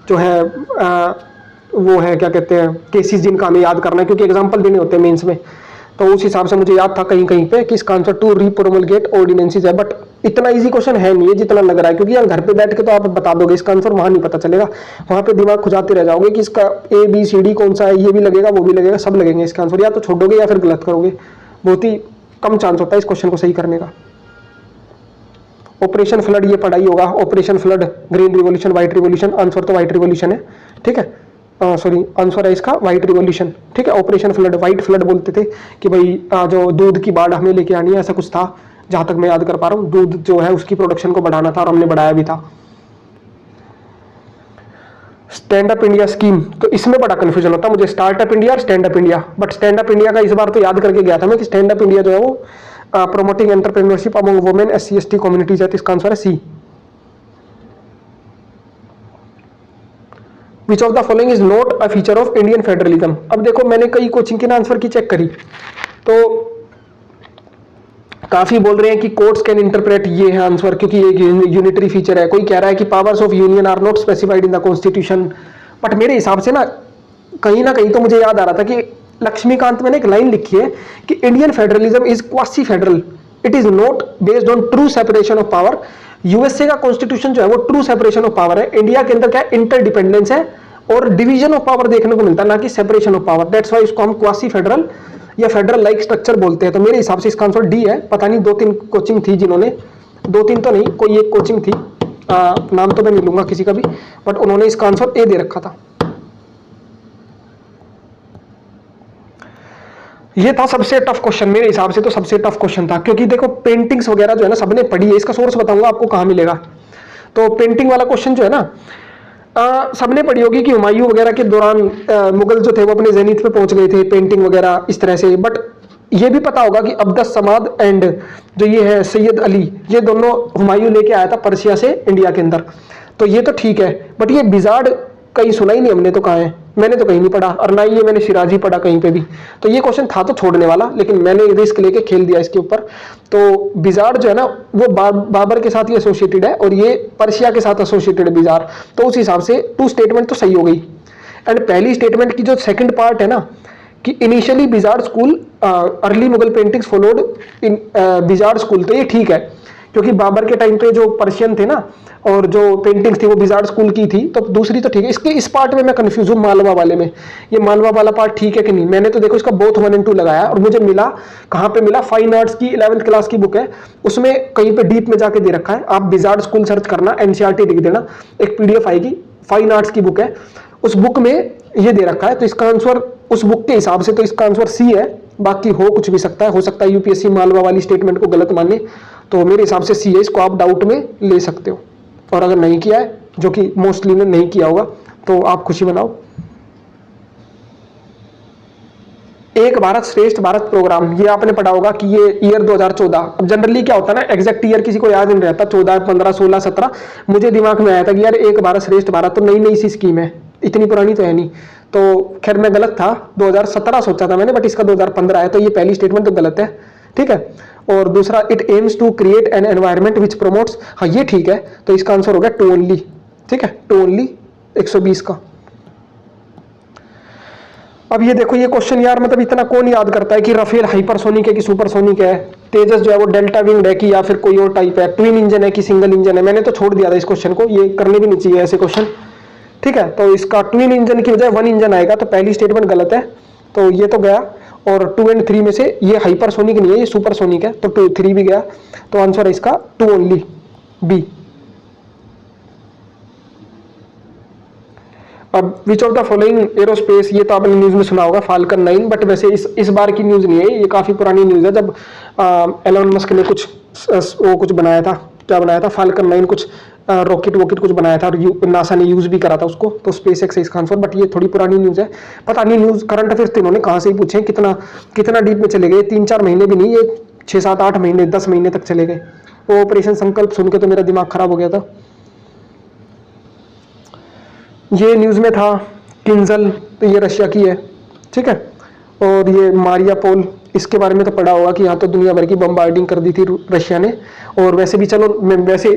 जो है वो है क्या कहते हैं केसेस जिनका हमें याद करना है, क्योंकि एग्जाम्पल देने होते हैं मेंस में, तो उस हिसाब से मुझे याद था कहीं कहीं पे कि इसका आंसर टू रीप्रोमलगेट ऑर्डिनेंसेस है। बट इतना इजी क्वेश्चन है नहीं है जितना लग रहा है, क्योंकि यार घर पे बैठ के तो आप बता दोगे इसका आंसर, वहां नहीं पता चलेगा, वहां पे दिमाग खुजाते रह जाओगे कि इसका ABCD कौन सा है, ये भी लगेगा वो भी लगेगा, सब लगेंगे इसका आंसर, या तो छोड़ोगे या फिर गलत करोगे, बहुत ही कम चांस होता है इस क्वेश्चन को सही करने का। ऑपरेशन फ्लड ये पढ़ाई होगा, operation flood, green revolution, white revolution, answer तो व्हाइट रिवॉल्यूशन है, ठीक है। सॉरी आंसर है इसका व्हाइट रिवॉल्यूशन। ठीक है, ऑपरेशन फ्लड, व्हाइट फ्लड बोलते थे कि भाई जो दूध की बाढ़ हमें लेके आनी है, ऐसा कुछ था जहां तक मैं याद कर पा रहा हूँ। दूध जो है उसकी प्रोडक्शन को बढ़ाना था और हमने बढ़ाया भी था। स्टैंड अप इंडिया स्कीम, तो इसमें बड़ा कंफ्यूजन होता है मुझे, स्टार्टअप इंडिया और stand up India. But stand up India का इस बार तो याद करके गया था मैं कि स्टैंड अप इंडिया जो है वो promoting entrepreneurship among women SC/ST communities है, तो इसका आंसर है C. Which of the following is not a feature of Indian federalism. अब देखो मैंने कई कोचिंग के आंसर की चेक करी तो काफी बोल रहे हैं कि कोर्ट्स कैन इंटरप्रेट, ये है आंसर, क्योंकि ये यूनिटरी फीचर है। कोई कह रहा है कि powers of union are not specified in the constitution. But मेरे हिसाब से ना कहीं तो मुझे याद आ रहा था कि लक्ष्मीकांत मैंने एक लाइन लिखी है कि Indian federalism is quasi federal, it is not based on true separation of power. USA का कॉन्स्टिट्यूशन जो है वो ट्रू सेपरेशन ऑफ पावर है, इंडिया के अंदर क्या है, इंटरडिपेंडेंस है और डिवीजन ऑफ पावर देखने को मिलता है, ना कि separation of power. That's why इसको हम क्वासी फेडरल या फेडरल लाइक स्ट्रक्चर बोलते हैं। तो मेरे हिसाब से इसका आंसर डी है। पता नहीं 2-3 कोचिंग थी जिन्होंने, 2-3 तो नहीं, कोई एक कोचिंग थी, नाम तो मैं नहीं लूंगा किसी का भी, बट उन्होंने इसका आंसर ए दे रखा था। ये था सबसे टफ क्वेश्चन, मेरे हिसाब से तो सबसे टफ क्वेश्चन था, क्योंकि देखो पेंटिंग्स वगैरह जो है ना सबने पढ़ी है। इसका सोर्स बताऊंगा आपको कहां मिलेगा। तो पेंटिंग वाला क्वेश्चन जो है ना सबने पढ़ी होगी कि हुमायूं वगैरह के दौरान मुगल जो थे वो अपने जेनिथ पे पहुंच गए थे, पेंटिंग वगैरह इस तरह से। बट ये भी पता होगा कि अब्दस समाद एंड जो ये है सैयद अली, ये दोनों हुमायूं लेके आया था पर्शिया से इंडिया के अंदर। तो ये तो ठीक है, बट ये बिजार्ड कहीं सुना ही नहीं हमने, तो कहाँ है, मैंने तो कहीं नहीं पढ़ा, और ना ये मैंने शिराजी पढ़ा कहीं पे भी। तो ये क्वेश्चन था तो छोड़ने वाला, लेकिन मैंने रिस्क लेके खेल दिया इसके ऊपर। तो बिजार जो है ना वो बाबर के साथ ही एसोसिएटेड है और ये पर्शिया के साथ एसोसिएटेड है बिजार। तो उस हिसाब से 2 स्टेटमेंट तो सही हो गई। एंड पहली स्टेटमेंट की जो सेकंड पार्ट है ना कि initially bizarre school early Mughal paintings followed in bizarre school, तो ये ठीक है, क्योंकि बाबर के टाइम पे जो पर्शियन थे ना और जो पेंटिंग्स थी वो बिजार्ड स्कूल की थी। तो दूसरी तो ठीक है। इसके इस पार्ट में मैं कंफ्यूज हूँ मालवा वाले में, ये मालवा वाला पार्ट ठीक है कि नहीं। मैंने तो देखो इसका बोथ 1 और 2 लगाया और मुझे मिला, कहाँ पे मिला, फाइन आर्ट्स की 11th क्लास की बुक है, उसमें कहीं पे डीप में जाके दे रखा है। आप बिजार्ड स्कूल सर्च करना, NCERT लिख देना, एक PDF आएगी, फाइन आर्ट्स की बुक है, उस बुक में ये दे रखा है। तो इसका आंसर उस बुक के हिसाब से तो इसका आंसर सी है। बाकी हो कुछ भी सकता है, हो सकता है UPSC मालवा वाली स्टेटमेंट को गलत माने, तो मेरे हिसाब से सी है, इसको आप डाउट में ले सकते हो। और अगर नहीं किया है, जो कि मोस्टली ने नहीं किया होगा, तो आप खुशी मनाओ। एक भारत श्रेष्ठ भारत प्रोग्राम, ये आपने पढ़ा होगा कि ये ईयर 2014। अब जनरली क्या होता है ना, एग्जैक्ट ईयर किसी को याद नहीं रहता, 14, 15, 16, 17। मुझे दिमाग में आया था कि यार एक भारत श्रेष्ठ भारत तो नई सी स्कीम है, इतनी पुरानी तो है नहीं। तो खैर मैं गलत था, 2017 सोचा था मैंने, बट इसका 2015 है, तो ये पहली स्टेटमेंट तो गलत है। ठीक है। और दूसरा, it aims to create an environment which promotes, हाँ ये ठीक है। तो इसका आंसर हो गया टू ओनली। ठीक है, टू ओनली 120 का। अब ये देखो, ये क्वेश्चन यार मतलब इतना कौन याद करता है कि राफेल हाइपरसोनिक है कि सुपरसोनिक है, तेजस जो है वो डेल्टा विंग्ड है कि या फिर कोई और टाइप है, ट्विन इंजन है कि सिंगल इंजन है। मैंने तो छोड़ दिया था इस क्वेश्चन को, ये करने भी नहीं चाहिए ऐसे क्वेश्चन। ठीक है, तो इसका ट्विन इंजन की बजाय 1 इंजन आएगा, तो पहली स्टेटमेंट गलत है, तो ये तो गया। और 2 और 3 में से ये हाइपरसोनिक नहीं है, ये सुपरसोनिक है, तो 2, 3 भी गया। तो आंसर है इसका 2 ओनली, बी। अब विच ऑफ द फॉलोइंग एरोस्पेस, ये तो आपने न्यूज में सुना होगा, फाल्कन 9, बट वैसे इस बार की न्यूज नहीं है, ये काफी पुरानी न्यूज है। जब एलन मस्क ने कुछ बनाया था, क्या बनाया था, फाल्कन 9 कुछ रॉकेट कुछ बनाया था और नासा ने यूज भी करा था उसको, तो स्पेस एक्स है इसका आंसर। बट ये थोड़ी पुरानी न्यूज है, पता नहीं न्यूज करंट अफेयर्स तो इन्होंने कहाँ से ही पूछे, कितना डीप में चले गए, 3-4 महीने भी नहीं, ये 6-7-8 महीने 10 महीने तक चले गए। वो ऑपरेशन संकल्प सुन के तो मेरा दिमाग खराब हो गया था। ये न्यूज में था किंजल, तो ये रशिया की है। ठीक है, और ये मारियापोल, इसके बारे में तो पढ़ा होगा कि यहाँ तो दुनिया भर की बम्बार्डिंग कर दी थी रशिया ने। और वैसे भी चलो, वैसे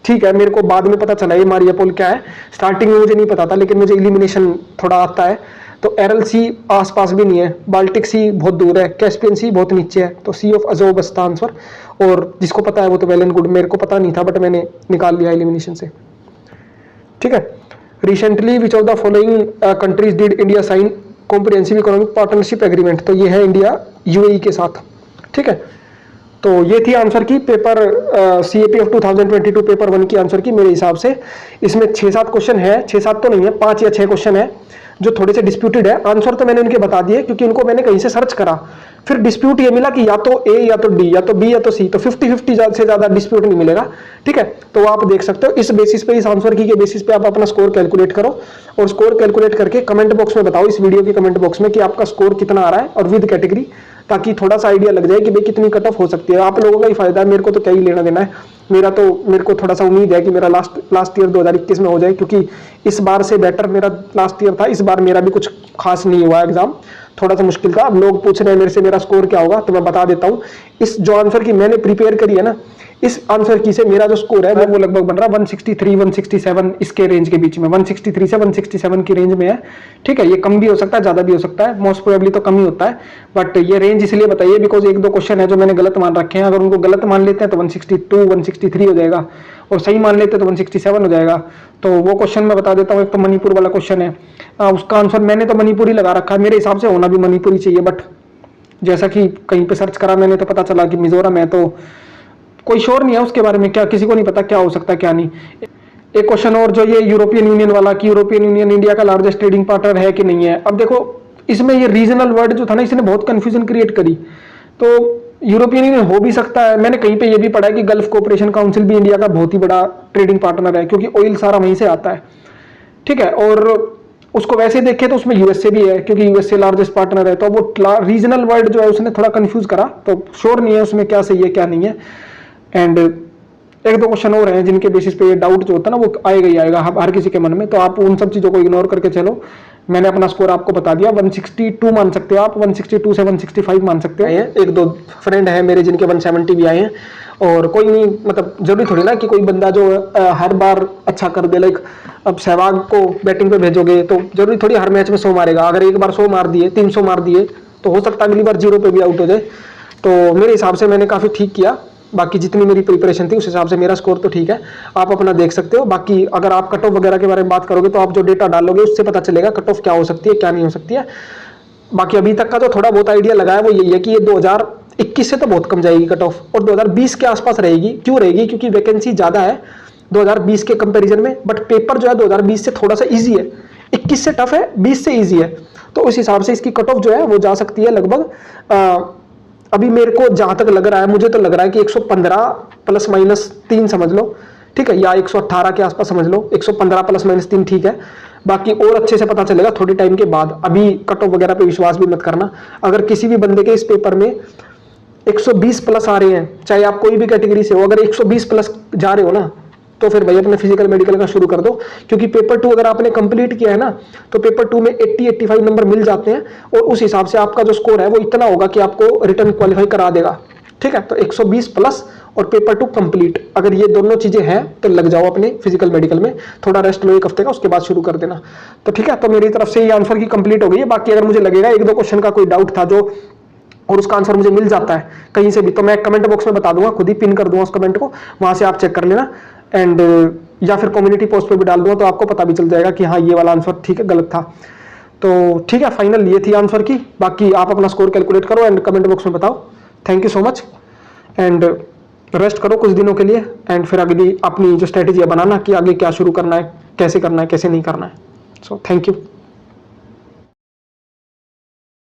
ठीक है, मेरे को बाद में पता चला ये मारियापोल क्या है, स्टार्टिंग में मुझे नहीं पता था, लेकिन मुझे इलिमिनेशन थोड़ा आता है। तो एरल सी आसपास भी नहीं है, बाल्टिक सी बहुत दूर है, कैस्पियन सी बहुत नीचे है, तो सी ऑफ अजोव बस्ता आंसर। और जिसको पता है वो तो वेल एंड गुड, मेरे को पता नहीं था बट मैंने निकाल लिया इलिमिनेशन से। ठीक है। Recently which of the following countries did India sign comprehensive economic partnership agreement, तो ये है इंडिया UAE के साथ। ठीक है, तो ये थी आंसर की पेपर CAPF 2022 पेपर 1 की आंसर की। मेरे हिसाब से इसमें 6-7 क्वेश्चन है, 6-7 तो नहीं है, 5 या 6 क्वेश्चन है जो थोड़े से डिस्प्यूटेड है। आंसर तो मैंने उनके बता दिए क्योंकि उनको मैंने कहीं से सर्च करा, फिर डिस्प्यूट ये मिला कि या तो ए या तो डी या तो बी या तो सी, तो 50-50 से ज्यादा डिस्प्यूट नहीं मिलेगा। ठीक है, तो आप देख सकते हो इस बेसिस पे, इस आंसर की के बेसिस पे आप अपना स्कोर कैलकुलेट करो और स्कोर कैलकुलेट करके कमेंट बॉक्स में बताओ, इस वीडियो के कमेंट बॉक्स में कि आपका स्कोर कितना आ रहा है और विद कैटेगरी, ताकि थोड़ा सा आइडिया लग जाए कि भाई कितनी कट ऑफ हो सकती है। आप लोगों का ही फायदा है, मेरे को तो क्या ही लेना देना है। मेरे को थोड़ा सा उम्मीद है कि मेरा लास्ट ईयर 2021 में हो जाए, क्योंकि इस बार से बेटर मेरा लास्ट ईयर था। इस बार मेरा भी कुछ खास नहीं हुआ, एग्जाम थोड़ा सा मुश्किल था। अब लोग पूछ रहे हैं मेरे से मेरा स्कोर क्या होगा, तो मैं बता देता हूँ। इस जो आंसर की मैंने प्रिपेयर करी है ना, इस आंसर की से मेरा जो स्कोर है वो लगभग बन रहा है 163 167 इसके रेंज के बीच में, 163 से 167 की रेंज में है। ठीक है, ये कम भी हो सकता है, ज्यादा भी हो सकता है, मोस्ट प्रोबेबली तो कम ही होता है, बट ये रेंज इसलिए बताइए बिकॉज एक दो क्वेश्चन है जो मैंने गलत मान रखे हैं। अगर उनको गलत मान लेते हैं तो 162 163 हो जाएगा, और सही मान लेते हैं तो 167 हो जाएगा। तो वो क्वेश्चन मैं बता देता हूँ। एक तो मणिपुर वाला क्वेश्चन है, उसका आंसर मैंने तो मणिपुर ही लगा रखा है, मेरे हिसाब से होना भी मणिपुर ही चाहिए, बट जैसा कि कहीं पे सर्च करा मैंने तो पता चला कि मिजोरम है, तो कोई श्योर नहीं है उसके बारे में, क्या किसी को नहीं पता क्या हो सकता है क्या नहीं। एक क्वेश्चन और जो ये यूरोपियन यूनियन वाला, कि यूरोपियन यूनियन इंडिया का लार्जेस्ट ट्रेडिंग पार्टनर है कि नहीं है। अब देखो इसमें ये रीजनल वर्ड जो था ना, इसने बहुत कंफ्यूजन क्रिएट करी। तो यूरोपियन यूनियन हो भी सकता है, मैंने कहीं पे ये भी पढ़ा है कि गल्फ कोऑपरेशन काउंसिल भी इंडिया का बहुत ही बड़ा ट्रेडिंग पार्टनर है, क्योंकि ऑयल सारा वहीं से आता है। ठीक है, और उसको वैसे देखे तो उसमें यूएसए भी है, क्योंकि यूएसए लार्जेस्ट पार्टनर है। तो वो रीजनल वर्ड जो है उसने थोड़ा कंफ्यूज करा, तो श्योर नहीं है उसमें क्या सही है क्या नहीं है। एंड एक दो क्वेश्चन और हैं जिनके बेसिस पे ये डाउट जो होता है ना, वो आएगा ही आएगा हर किसी के मन में। तो आप उन सब चीजों को इग्नोर करके चलो। मैंने अपना स्कोर आपको बता दिया, 162 मान सकते हो आप, 162 से 165 मान सकते हो। एक दो फ्रेंड है मेरे जिनके 170 भी आए हैं, और कोई नहीं, मतलब जरूरी थोड़ी ना कि कोई बंदा जो हर बार अच्छा कर दे। लाइक अब सहवाग को बैटिंग पे भेजोगे तो जरूरी थोड़ी हर मैच में 100 मारेगा। अगर एक बार 100 मार दिए, 300 मार दिए, तो हो सकता है अगली बार 0 पे भी आउट हो जाए। तो मेरे हिसाब से मैंने काफी ठीक किया, बाकी जितनी मेरी प्रिपरेशन थी उस हिसाब से मेरा स्कोर तो ठीक है, आप अपना देख सकते हो। बाकी अगर आप कट ऑफ वगैरह के बारे में बात करोगे तो आप जो डेटा डालोगे उससे पता चलेगा कट ऑफ क्या हो सकती है क्या नहीं हो सकती है। बाकी अभी तक का जो थोड़ा बहुत आइडिया लगाया वो यही है कि ये 2021 से तो बहुत कम जाएगी कट ऑफ, और 2020 के आसपास रहेगी। क्यों रहेगी? क्योंकि वैकेंसी ज्यादा है 2020 के कंपैरिजन में, बट पेपर जो है 2020 से थोड़ा सा इजी है, 21 से टफ है, 20 से इजी है। तो उस हिसाब से इसकी कट ऑफ जो है वो जा सकती है लगभग, अभी मेरे को जहां तक लग रहा है, मुझे तो लग रहा है कि 115 प्लस माइनस 3 समझ लो, ठीक है, या 118 के आसपास समझ लो, 115 प्लस माइनस 3 ठीक है। बाकी और अच्छे से पता चलेगा थोड़ी टाइम के बाद, अभी कट ऑफ वगैरह पे विश्वास भी मत करना। अगर किसी भी बंदे के इस पेपर में 120 प्लस आ रहे हैं, चाहे आप कोई भी कैटेगरी से हो, अगर 120 प्लस जा रहे हो ना, तो फिर भाई अपने फिजिकल मेडिकल का शुरू कर दो। क्योंकि पेपर 2 अगर आपने कंप्लीट किया है ना, तो पेपर 2 में 80-85 नंबर मिल जाते हैं, और उस हिसाब से आपका जो स्कोर है वो इतना होगा कि आपको रिटर्न क्वालिफाई करा देगा। ठीक है, तो 120 प्लस और पेपर 2 कंप्लीट, अगर ये दोनों चीजें हैं तो लग जाओ अपने फिजिकल मेडिकल में। थोड़ा रेस्ट लो 1 हफ्ते का, उसके बाद शुरू कर देना। तो ठीक है, तो मेरी तरफ से ये आंसर की कंप्लीट हो गई है। बाकी अगर मुझे लगेगा 1-2 क्वेश्चन का कोई डाउट था जो, और उसका आंसर मुझे मिल जाता है कहीं से भी, तो मैं कमेंट बॉक्स में बता दूंगा, खुद ही पिन कर दूंगा उस कमेंट को, वहां से आप चेक कर लेना। एंड या फिर कम्युनिटी पोस्ट पे भी डाल दूंगा, तो आपको पता भी चल जाएगा कि हाँ ये वाला आंसर ठीक है गलत था। तो ठीक है, फाइनल ये थी आंसर की। बाकी आप अपना स्कोर कैलकुलेट करो एंड कमेंट बॉक्स में बताओ। Thank you so much, and rest करो कुछ दिनों के लिए, एंड फिर अगली अपनी जो स्ट्रेटेजी है बनाना कि आगे क्या शुरू करना है, कैसे नहीं करना है। So thank you.